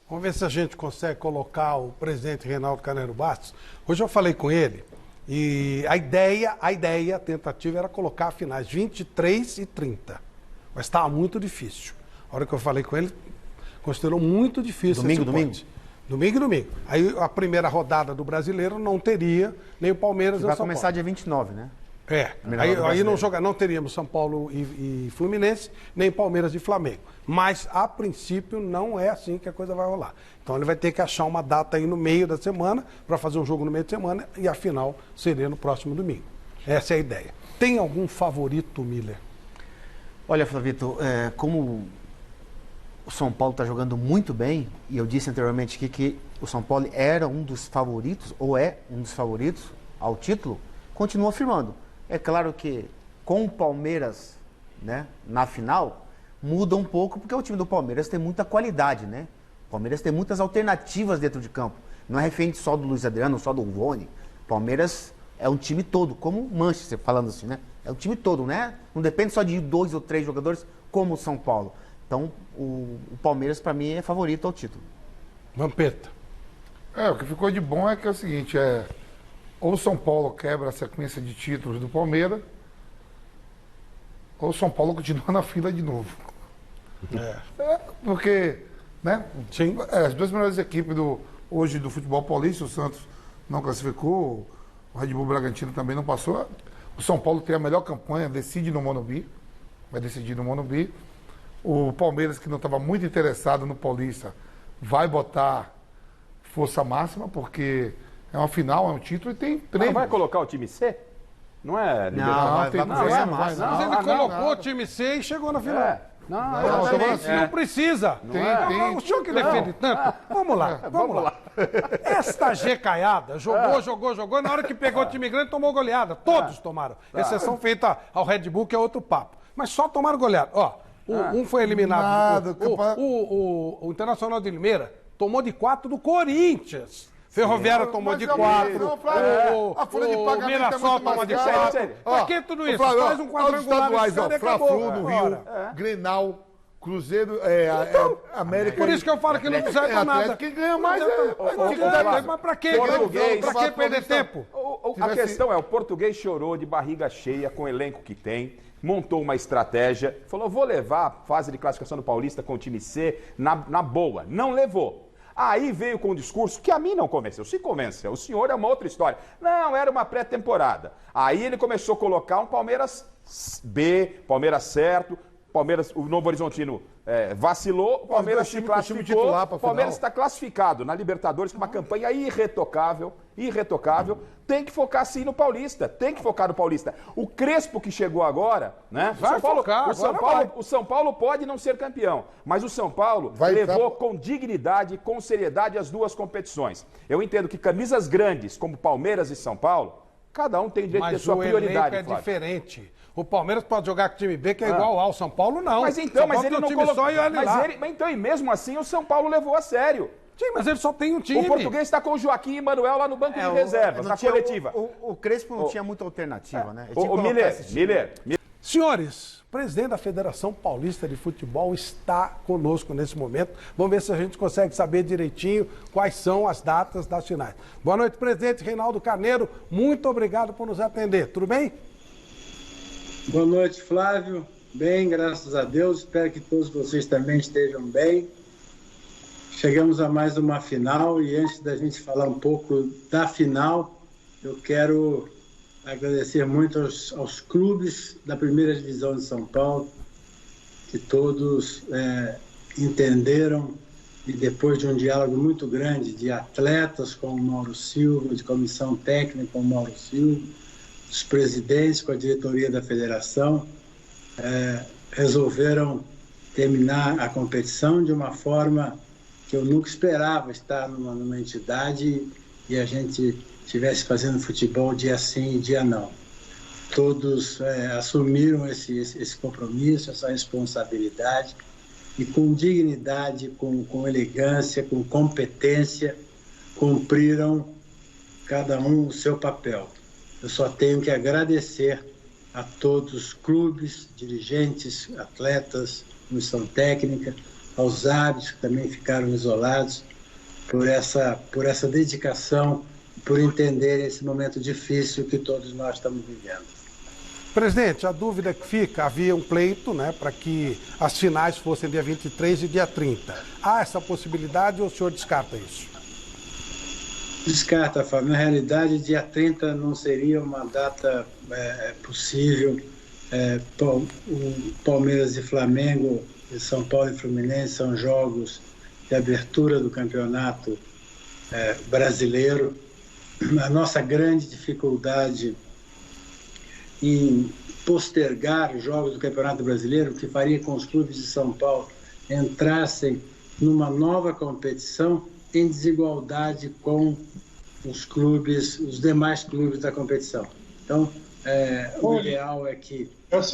Vamos ver se a gente consegue colocar o presidente Reinaldo Carneiro Bastos. Hoje eu falei com ele, e a tentativa era colocar finais 23 e 30. Mas estava muito difícil. A hora que eu falei com ele, considerou muito difícil. Domingo. Aí a primeira rodada do Brasileiro não teria nem o Palmeiras nem o São Paulo. Vai começar dia 29, né? Aí não teríamos São Paulo e Fluminense, nem Palmeiras e Flamengo. Mas, a princípio, não é assim que a coisa vai rolar. Então ele vai ter que achar uma data aí no meio da semana, para fazer um jogo no meio de semana, e a final seria no próximo domingo. Essa é a ideia. Tem algum favorito, Miller? Olha, Flavito, como o São Paulo está jogando muito bem, e eu disse anteriormente que o São Paulo era um dos favoritos, ou é um dos favoritos ao título, continua afirmando. É claro que com o Palmeiras, né, na final, muda um pouco, porque o time do Palmeiras tem muita qualidade, né? O Palmeiras tem muitas alternativas dentro de campo. Não é refém só do Luiz Adriano, só do Rony. O Palmeiras é um time todo, como o Manchester, falando assim, né? É um time todo, né? Não depende só de 2 ou 3 jogadores, como o São Paulo. Então, o Palmeiras, para mim, é favorito ao título. Vampeta. O que ficou de bom é que é o seguinte, ou o São Paulo quebra a sequência de títulos do Palmeiras, ou o São Paulo continua na fila de novo. Porque, né? Sim. As duas melhores equipes hoje do futebol paulista, o Santos não classificou, o Red Bull Bragantino também não passou. O São Paulo tem a melhor campanha, decide no Morumbi, vai decidir no Morumbi. O Palmeiras, que não estava muito interessado no Paulista, vai botar força máxima, porque é uma final, é um título e tem prêmio. Mas vai colocar o time C? Não é? Mas ele colocou o time C e chegou na final. Não precisa. O senhor que defende tanto. Vamos lá. Esta G-caiada jogou. Na hora que pegou o time grande, tomou goleada. Todos tomaram. Exceção feita ao Red Bull, que é outro papo. Mas só tomaram goleada. Ó, um foi eliminado. O Internacional de Limeira tomou de 4 do Corinthians. Ferroviária tomou de 4. O Mirassol tomou de 4. Pra que tudo isso? Faz um quadrangular. Fla-Flu no Rio, Grenal, Cruzeiro, América. Por isso que eu falo que não serve pra nada. Quem ganha mais Mas pra quê? Pra que perder tempo? A questão é, o Português chorou de barriga cheia com o elenco que tem, montou uma estratégia, falou, vou levar a fase de classificação do Paulista com o time C na boa. Não levou. Aí veio com um discurso que a mim não convenceu. Se convenceu, o senhor é uma outra história. Não, era uma pré-temporada. Aí ele começou a colocar um Palmeiras B, Palmeiras certo, Palmeiras, o Novo Horizontino vacilou, o Palmeiras se classificou, o Palmeiras está classificado na Libertadores com uma campanha irretocável, tem que focar sim no Paulista, O Crespo que chegou agora, né? O São Paulo pode não ser campeão, mas o São Paulo levou com dignidade, com seriedade as duas competições. Eu entendo que camisas grandes como Palmeiras e São Paulo, cada um tem direito de ter sua prioridade. Mas o elenco é diferente. O Palmeiras pode jogar com o time B, que é igual ao São Paulo, não. Mas então, mas ele não colocou. Então, e mesmo assim, o São Paulo levou a sério. Sim, mas ele só tem um time. O Português está com o Joaquim e Manuel lá no banco de reservas, na coletiva. O Crespo não tinha muita alternativa, né? O Miller. Senhores, o presidente da Federação Paulista de Futebol está conosco nesse momento. Vamos ver se a gente consegue saber direitinho quais são as datas das finais. Boa noite, presidente Reinaldo Carneiro. Muito obrigado por nos atender. Tudo bem? Boa noite, Flávio. Bem, graças a Deus. Espero que todos vocês também estejam bem. Chegamos a mais uma final e antes da gente falar um pouco da final, eu quero agradecer muito aos clubes da primeira divisão de São Paulo, que todos entenderam e depois de um diálogo muito grande de atletas com o Mauro Silva, de comissão técnica com o Mauro Silva, os presidentes com a diretoria da federação, resolveram terminar a competição de uma forma que eu nunca esperava estar numa entidade e a gente estivesse fazendo futebol dia sim e dia não. Todos assumiram esse compromisso, essa responsabilidade e com dignidade, com elegância, com competência, cumpriram cada um o seu papel. Eu só tenho que agradecer a todos os clubes, dirigentes, atletas, comissão técnica, aos árbitros que também ficaram isolados, por essa dedicação, por entender esse momento difícil que todos nós estamos vivendo. Presidente, a dúvida que fica, havia um pleito, né, para que as finais fossem dia 23 e dia 30. Há essa possibilidade ou o senhor descarta isso? Descarta, Fábio. Na realidade, dia 30 não seria uma data possível. O Palmeiras e Flamengo, e São Paulo e Fluminense são jogos de abertura do campeonato brasileiro. A nossa grande dificuldade em postergar os jogos do Campeonato Brasileiro, que faria com os clubes de São Paulo entrassem numa nova competição em desigualdade com os demais clubes da competição. Então, o ideal é que nós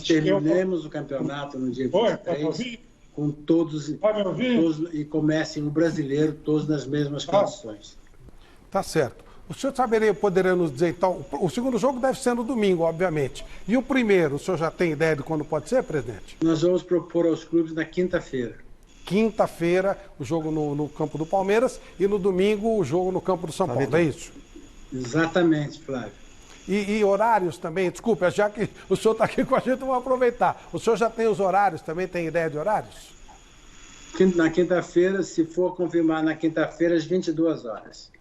terminemos o campeonato no dia 23 com todos e comecem o brasileiro todos nas mesmas condições. Tá certo. O senhor poderia nos dizer, então, o segundo jogo deve ser no domingo, obviamente. E o primeiro, o senhor já tem ideia de quando pode ser, presidente? Nós vamos propor aos clubes na quinta-feira. Quinta-feira, o jogo no campo do Palmeiras e no domingo o jogo no campo do São Paulo, é isso? Exatamente, Flávio. E horários também, desculpa, já que o senhor está aqui com a gente, vamos aproveitar. O senhor já tem os horários também, tem ideia de horários? Na quinta-feira, se for confirmar na quinta-feira, às 22 horas.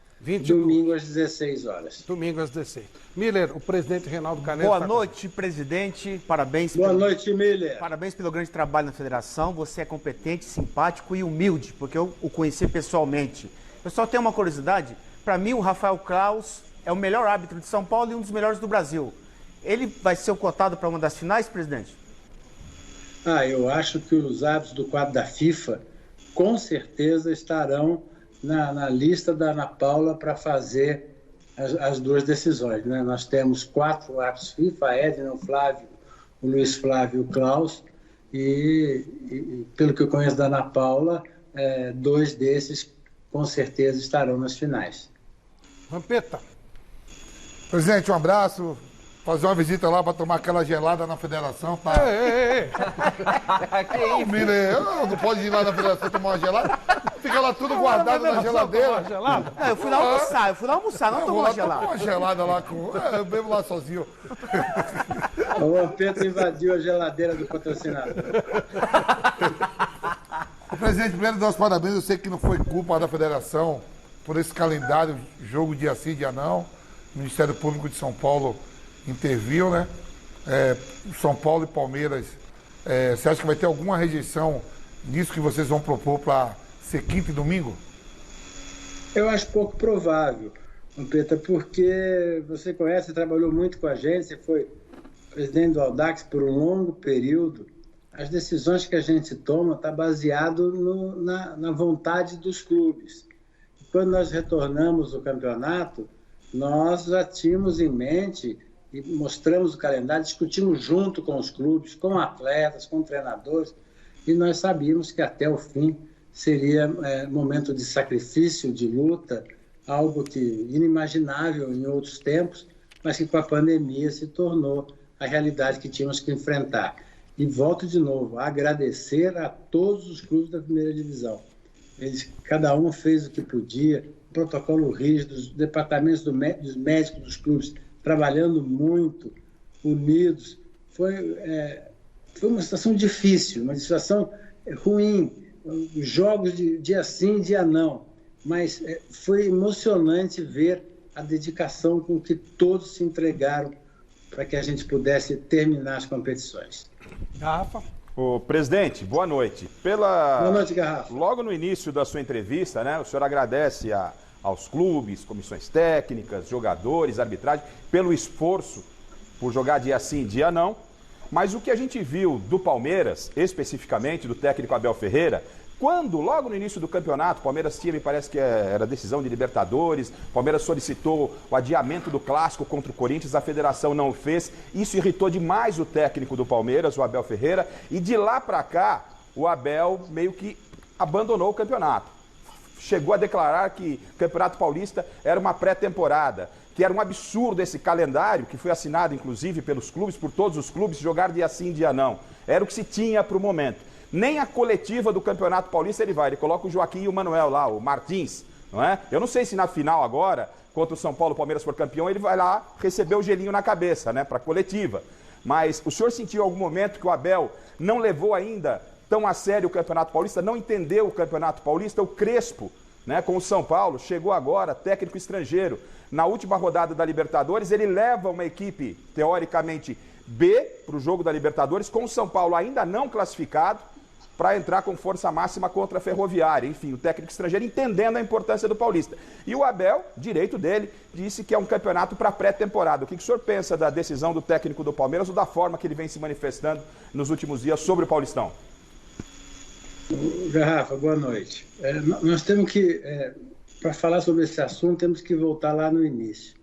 Domingo às 16 horas. Domingo às 16. Miller, o presidente Reinaldo Carneiro. Boa noite, presidente. Parabéns. Boa noite, Miller. Parabéns pelo grande trabalho na federação. Você é competente, simpático e humilde, porque eu o conheci pessoalmente. Eu só tenho uma curiosidade. Para mim, o Rafael Claus é o melhor árbitro de São Paulo e um dos melhores do Brasil. Ele vai ser o cotado para uma das finais, presidente? Eu acho que os árbitros do quadro da FIFA com certeza estarão na lista da Ana Paula para fazer as duas decisões, né? Nós temos 4 árbitros FIFA, Edna, o Flávio, o Luiz Flávio e o Klaus, e pelo que eu conheço da Ana Paula, 2 desses com certeza estarão nas finais. Vampeta. Presidente, um abraço. Fazer uma visita lá para tomar aquela gelada na federação. Tá? Que isso? Não pode ir lá na federação tomar uma gelada? Fica lá tudo guardado na geladeira. Não, eu fui lá almoçar, não tomar uma gelada. Tomar uma gelada lá com... eu bebo lá sozinho. O Vampeta invadiu a geladeira do patrocinador. Presidente, primeiro dar os parabéns. Eu sei que não foi culpa da federação por esse calendário, jogo dia sim, dia não. O Ministério Público de São Paulo interviu, né? São Paulo e Palmeiras. Você acha que vai ter alguma rejeição nisso que vocês vão propor para ser quinta e domingo? Eu acho pouco provável, Vampeta, porque você conhece, trabalhou muito com a gente, você foi presidente do Audax por um longo período. As decisões que a gente toma estão baseadas na vontade dos clubes. Quando nós retornamos o campeonato, nós já tínhamos em mente e mostramos o calendário, discutimos junto com os clubes, com atletas, com treinadores, e nós sabíamos que até o fim seria momento de sacrifício, de luta, algo que inimaginável em outros tempos, mas que com a pandemia se tornou a realidade que tínhamos que enfrentar. E volto de novo a agradecer a todos os clubes da primeira divisão. Cada um fez o que podia, protocolo rígido, os departamentos dos médicos dos clubes trabalhando muito, unidos. Foi uma situação difícil, uma situação ruim, jogos de dia sim, dia não, mas foi emocionante ver a dedicação com que todos se entregaram para que a gente pudesse terminar as competições. Garrafa. Ô, presidente, boa noite. Boa noite, Garrafa. Logo no início da sua entrevista, né, o senhor agradece aos clubes, comissões técnicas, jogadores, arbitragem, pelo esforço por jogar dia sim, dia não. Mas o que a gente viu do Palmeiras, especificamente do técnico Abel Ferreira, quando, logo no início do campeonato, o Palmeiras tinha, me parece que era decisão de Libertadores, o Palmeiras solicitou o adiamento do clássico contra o Corinthians, a federação não o fez. Isso irritou demais o técnico do Palmeiras, o Abel Ferreira, e de lá para cá, o Abel meio que abandonou o campeonato. Chegou a declarar que o Campeonato Paulista era uma pré-temporada, que era um absurdo esse calendário, que foi assinado inclusive pelos clubes, por todos os clubes, jogar dia sim, dia não. Era o que se tinha para o momento. Nem a coletiva do Campeonato Paulista ele vai, ele coloca o Joaquim e o Manuel lá, o Martins, não é? Eu não sei se na final agora, contra o São Paulo, o Palmeiras for campeão, ele vai lá receber o gelinho na cabeça, né, para a coletiva. Mas o senhor sentiu em algum momento que o Abel não levou ainda tão a sério o Campeonato Paulista, não entendeu o Campeonato Paulista? O Crespo, né, com o São Paulo, chegou agora, técnico estrangeiro. Na última rodada da Libertadores, ele leva uma equipe, teoricamente, B para o jogo da Libertadores, com o São Paulo ainda não classificado, para entrar com força máxima contra a Ferroviária. Enfim, o técnico estrangeiro entendendo a importância do Paulista. E o Abel, direito dele, disse que é um campeonato para pré-temporada. O que o senhor pensa da decisão do técnico do Palmeiras ou da forma que ele vem se manifestando nos últimos dias sobre o Paulistão? Garrafa, boa noite. Nós temos que, para falar sobre esse assunto, temos que voltar lá no início.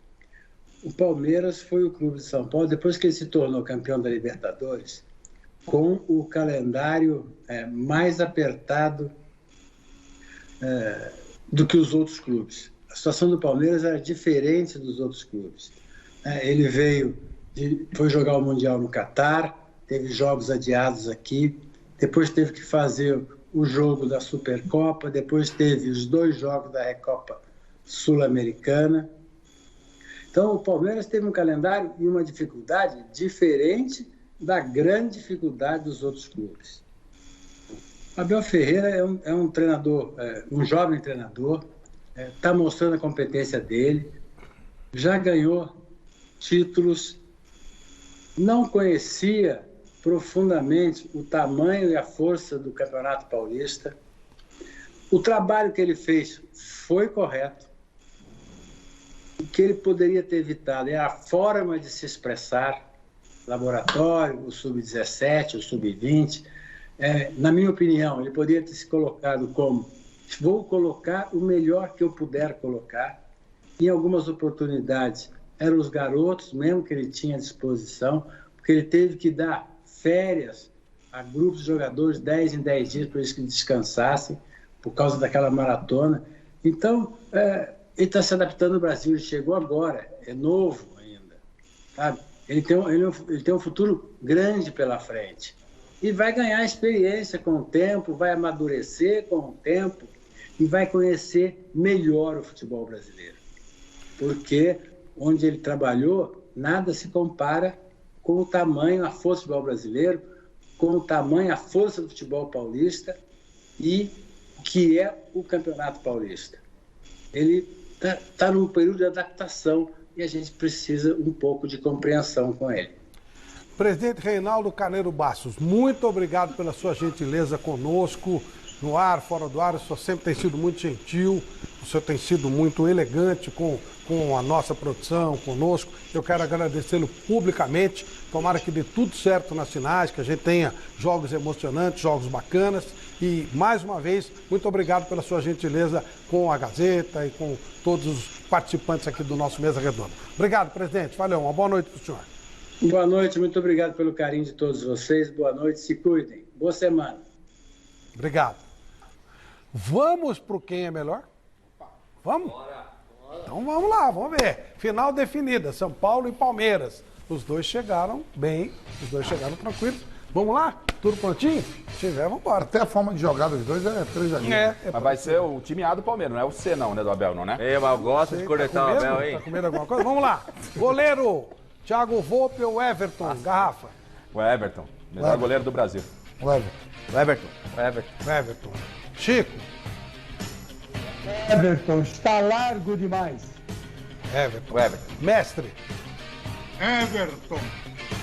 O Palmeiras foi o clube de São Paulo, depois que ele se tornou campeão da Libertadores, com o calendário mais apertado do que os outros clubes. A situação do Palmeiras era diferente dos outros clubes. Ele foi jogar o Mundial no Catar, teve jogos adiados aqui, depois teve que fazer o jogo da Supercopa, depois teve os 2 jogos da Recopa Sul-Americana. Então, o Palmeiras teve um calendário e uma dificuldade diferente da grande dificuldade dos outros clubes. Abel Ferreira é um treinador, um jovem treinador, está mostrando a competência dele, já ganhou títulos, não conhecia profundamente o tamanho e a força do Campeonato Paulista. O trabalho que ele fez foi correto. O que ele poderia ter evitado é a forma de se expressar. laboratório, o sub-17, o sub-20. Na minha opinião, ele poderia ter se colocado como: vou colocar o melhor que eu puder colocar. Em algumas oportunidades, eram os garotos, mesmo que ele tinha à disposição, porque ele teve que dar férias a grupos de jogadores 10 em 10 dias para eles que descansassem, por causa daquela maratona. Então, ele está se adaptando ao Brasil, ele chegou agora, é novo ainda, sabe? Ele tem um futuro grande pela frente. E vai ganhar experiência com o tempo, vai amadurecer com o tempo e vai conhecer melhor o futebol brasileiro. Porque onde ele trabalhou, nada se compara com o tamanho, a força do futebol brasileiro, com o tamanho, a força do futebol paulista e que é o Campeonato Paulista. Ele está num período de adaptação e a gente precisa um pouco de compreensão com ele. Presidente Reinaldo Carneiro Bastos, muito obrigado pela sua gentileza conosco, no ar, fora do ar. O senhor sempre tem sido muito gentil, o senhor tem sido muito elegante com a nossa produção, conosco. Eu quero agradecê-lo publicamente. Tomara que dê tudo certo nas finais, que a gente tenha jogos emocionantes, jogos bacanas. E, mais uma vez, muito obrigado pela sua gentileza com a Gazeta e com todos os participantes aqui do nosso Mesa Redonda. Obrigado, presidente. Valeu, uma boa noite para o senhor. Boa noite, muito obrigado pelo carinho de todos vocês. Boa noite, se cuidem. Boa semana. Obrigado. Vamos pro quem é melhor? Vamos? Então vamos lá, vamos ver. Final definida, São Paulo e Palmeiras. Os dois chegaram bem, os dois chegaram tranquilos. Vamos lá? Tudo prontinho? Se tiver, vamos embora. Até a forma de jogar dos dois é 3 a 0. Mas vai ser o time A do Palmeiras, não é o C não, né, do Abel, não, né? Mas eu gosto de cornetar o Abel, hein? Tá comendo alguma coisa? Vamos lá. Goleiro, Thiago Volpe ou Everton? Garrafa. O Everton, melhor goleiro do Brasil. O Everton. Everton. Chico. Everton, está largo demais. Everton. Mestre. Everton.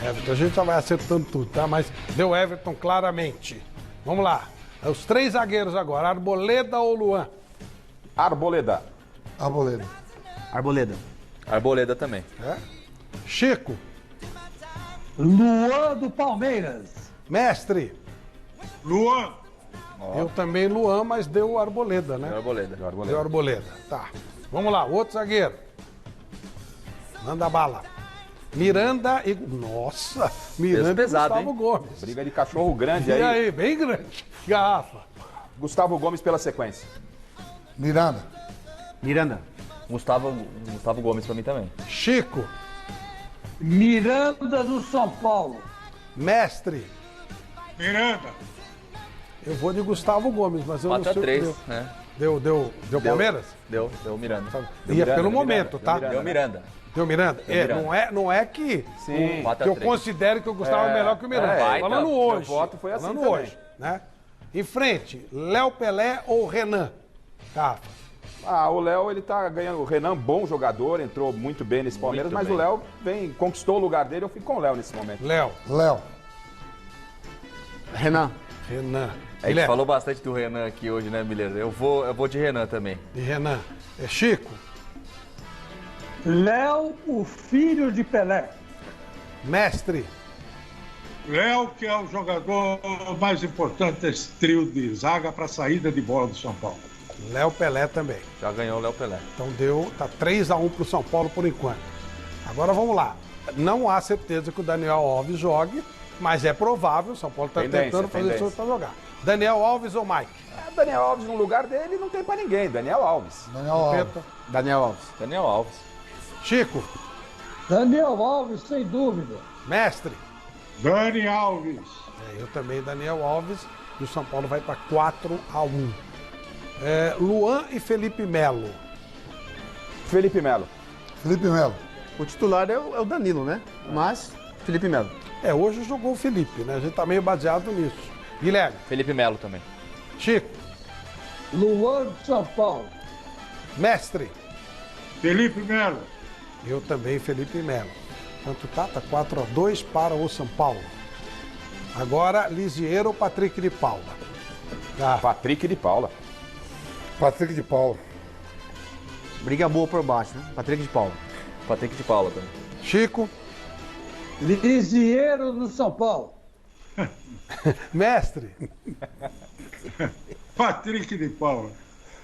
A gente já vai acertando tudo, tá? Mas deu Everton claramente. Vamos lá. Os 3 zagueiros agora. Arboleda ou Luan? Arboleda. Arboleda também. Chico. Luan do Palmeiras. Mestre. Luan. Eu também Luan, mas deu Arboleda, né? Deu Arboleda. Tá. Vamos lá, outro zagueiro. Manda bala. Miranda e... Nossa! Miranda pesado, e Gustavo Gomes. Briga de cachorro grande aí. E aí, bem grande. Garrafa. Gustavo Gomes pela sequência. Miranda. Gustavo Gomes pra mim também. Chico. Miranda do São Paulo. Mestre. Miranda. Eu vou de Gustavo Gomes, mas eu não sei 4-3, o que deu. né? Deu Palmeiras? Deu Miranda. E é pelo momento, tá? Deu Miranda. Deu Miranda? Não é que, Sim. que eu considere que o Gustavo é melhor que o Miranda. Falando hoje. Meu voto foi assim falando também. hoje, né? Em frente, Léo Pelé ou Renan? Tá. O Léo, ele tá ganhando. O Renan, bom jogador, entrou muito bem nesse Palmeiras, mas o Léo conquistou o lugar dele. Eu fico com o Léo nesse momento. Léo. Renan. A gente falou bastante do Renan aqui hoje, né, Miller? Eu vou de Renan também. De Renan. Chico. Léo, o filho de Pelé. Mestre. Léo, que é o jogador mais importante desse trio de zaga para a saída de bola do São Paulo. Léo Pelé também. Já ganhou o Léo Pelé. Então tá 3-1 pro São Paulo por enquanto. Agora vamos lá. Não há certeza que o Daniel Alves jogue, mas é provável. O São Paulo está tentando fazer isso para jogar. Daniel Alves ou Mike? Daniel Alves no lugar dele não tem para ninguém. Daniel Alves. Daniel Alves. Chico. Daniel Alves, sem dúvida. Mestre. Dani Alves. Eu também, Daniel Alves. E o São Paulo vai para 4-1. Luan e Felipe Melo. Felipe Melo. O titular é o Danilo, né? Mas Felipe Melo. Hoje jogou o Felipe, né? A gente tá meio baseado nisso. Guilherme. Felipe Melo também. Chico. Luan de São Paulo. Mestre. Felipe Melo. Eu também, Felipe Melo. Quanto tá? Tá 4-2 para o São Paulo. Agora, Lisieiro ou Patrick de Paula? Patrick de Paula. Briga boa por baixo, né? Patrick de Paula. Patrick de Paula também. Chico. Lisieiro no São Paulo. Mestre. Patrick de Paula.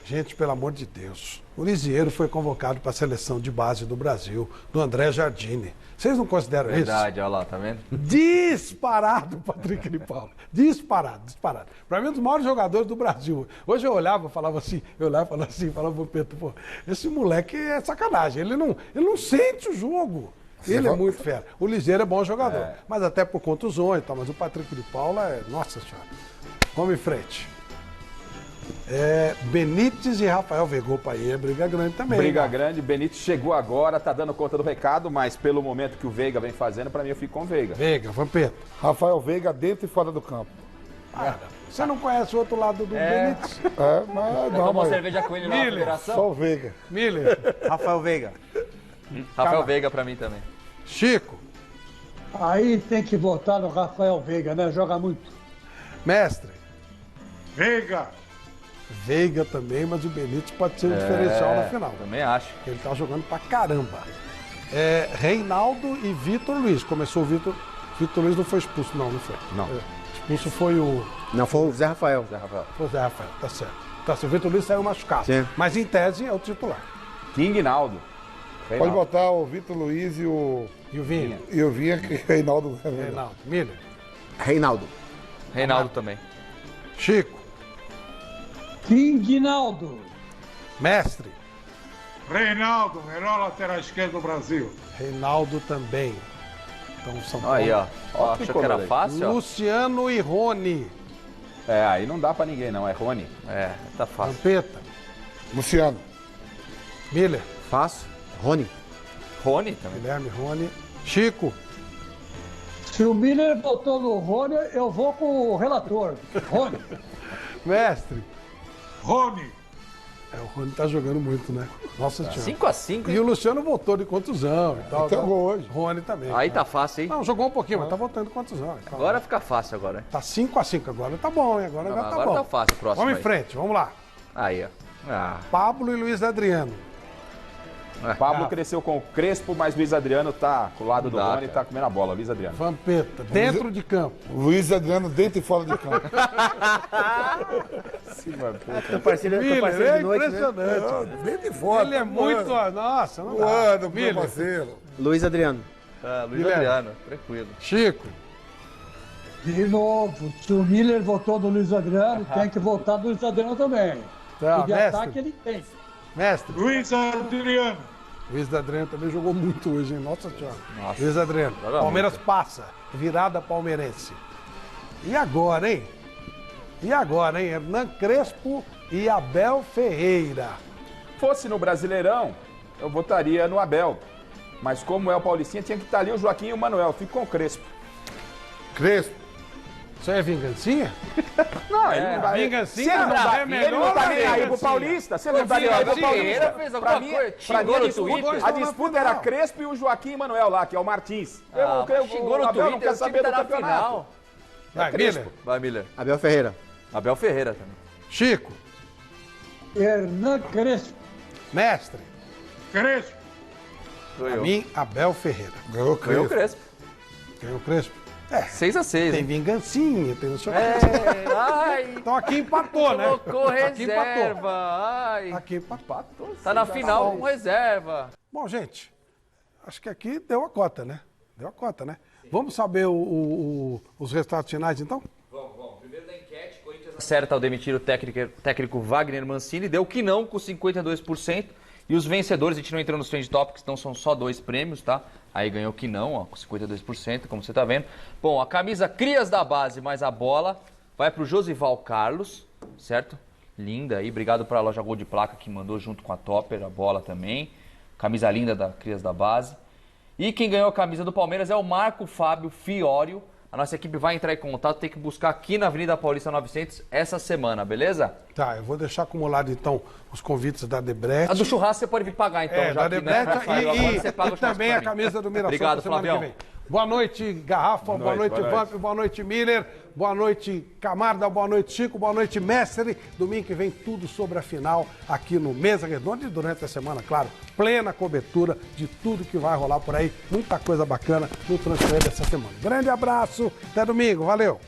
Gente, pelo amor de Deus. O Lisieiro foi convocado para a seleção de base do Brasil, do André Jardine. Vocês não consideram isso? Verdade, olha lá, tá vendo? Disparado, Patrick de Paula. Disparado. Para mim, um dos maiores jogadores do Brasil. Hoje eu olhava, falava assim, falava pro Pedro, pô, esse moleque é sacanagem. Ele não sente o jogo. Ele é muito fera. O Lisieiro é bom jogador, mas até por contusões e tal. Mas o Patrick de Paula é... Nossa Senhora. Vamos em frente. Benítez e Rafael Veiga. Opa, aí é briga grande também. Briga grande. Benítez chegou agora, tá dando conta do recado, mas pelo momento que o Veiga vem fazendo, pra mim eu fico com o Veiga. Veiga, Vampeta. Rafael Veiga dentro e fora do campo. Você não conhece o outro lado do Benítez? Mas não, Tomou mas... cerveja com ele na federação? Só o Veiga. Miller. Rafael Veiga. Rafael Veiga pra mim também. Chico. Aí tem que votar no Rafael Veiga, né? Joga muito. Mestre. Veiga. Veiga também, mas o Benítez pode ser um diferencial na final. Também acho. Ele tá jogando pra caramba. Reinaldo e Vitor Luiz. Começou o Vitor Luiz, não foi expulso, não foi. Não. Expulso foi o... Não, foi o Zé Rafael. Foi o Zé Rafael, tá certo. O Vitor Luiz saiu machucado. Sim. Mas em tese é o titular. King Naldo. Pode botar o Vitor Luiz e o Vinha. E o Vinha, que Reinaldo. Miller. Reinaldo também. Chico. Ginaldo. Mestre. Reinaldo, melhor lateral esquerdo do Brasil. Reinaldo também. Então São Paulo. Aí, ó. Achou que era fácil? Luciano e Rony. Aí não dá pra ninguém não, é Rony. Tá fácil. Vampeta. Luciano. Miller. Fácil. Rony também. Guilherme, Rony. Chico. Se o Miller botou no Rony, eu vou com o relator. Rony. Mestre. Rony. O Rony tá jogando muito, né? Nossa Senhora. 5x5. E o Luciano voltou de contusão e tal. Então gol hoje. Rony também. Aí tá fácil, hein? Não, jogou um pouquinho, mas tá voltando de contusão. Então, Agora fica fácil agora. Tá 5x5 agora. Tá bom, hein? Agora já tá Agora bom. tá fácil o próximo. Vamos em frente, vamos lá. Aí, ó. Pablo e Luiz Adriano. Pablo cresceu com o Crespo, mas Luiz Adriano tá com o lado do Rony e tá comendo a bola. Luiz Adriano. Vampeta, dentro de campo. Luiz Adriano dentro e fora de campo. Sim, Vampeta. Parceiro de noite, impressionante. Né? Dentro e fora. Ele é muito... Nossa, não dá. Voando, meu parceiro. Luiz Adriano. Luiz Adriano, tranquilo. Chico. De novo, se o Miller votou no Luiz Adriano, tem que votar no Luiz Adriano também. Tá, e de mestre. ataque ele tem. Mestre. Luiz Adriano. Luiz Adriano também jogou muito hoje, hein? Nossa Senhora. Luiz Adriano. Joga Palmeiras muito. passa. Virada palmeirense. E agora, hein? Hernan Crespo e Abel Ferreira. Fosse no Brasileirão, eu votaria no Abel. Mas como é o Paulistinha, tinha que estar ali o Joaquim e o Manuel. Fico com o Crespo. Crespo. Isso aí é vingancinha? Não, ele não vai. Vingancinha? Se ele não tá, É ele não tá nem aí pro Paulista. Se ele não tá nem aí pro Paulista. Pra mim, a disputa era Crespo e o Joaquim e Manuel lá, que é o Martins. Xingou no Abel não Twitter, quer saber do campeonato. Vai, Miller. Vai, Miller. Abel Ferreira. Abel Ferreira também. Chico. Hernan Crespo. Mestre. Crespo. Pra mim, Abel Ferreira. Ganhou Ganhou o Crespo. Crespo. Ganhou o Crespo. 6x6. Tem vingancinha, tem não sei o que. Ai. Então aqui empatou, né? Colocou Aqui reserva. Ai. Aqui empatou. Tá na final com reserva. Bom, gente, acho que aqui deu a cota, né? Vamos saber os resultados finais, então? Vamos. Primeiro da enquete, Corinthians acerta ao demitir o técnico Wagner Mancini, deu que não com 52%. E os vencedores, a gente não entrou nos Trend Topics, então são só 2 prêmios, tá? Aí ganhou que não, ó, com 52%, como você tá vendo. Bom, a camisa Crias da Base mais a bola vai pro Josival Carlos, certo? Linda aí, obrigado pra loja Gol de Placa que mandou junto com a Topper, a bola também. Camisa linda da Crias da Base. E quem ganhou a camisa do Palmeiras é o Marco Fábio Fiório. A nossa equipe vai entrar em contato, tem que buscar aqui na Avenida Paulista 900 essa semana, beleza? Tá, eu vou deixar acumulado então os convites da Debrecht. A do churrasco você pode vir pagar então. Já da Debrecht você paga o e também a camisa do Mirassol Obrigado, semana Flavião. que vem. Boa noite, Garrafa. Boa noite, Vamp. Boa noite, Miller. Boa noite, Camarda. Boa noite, Chico. Boa noite, Mestre. Domingo que vem tudo sobre a final aqui no Mesa Redonda e durante a semana, claro, plena cobertura de tudo que vai rolar por aí. Muita coisa bacana no transfer dessa semana. Grande abraço. Até domingo. Valeu.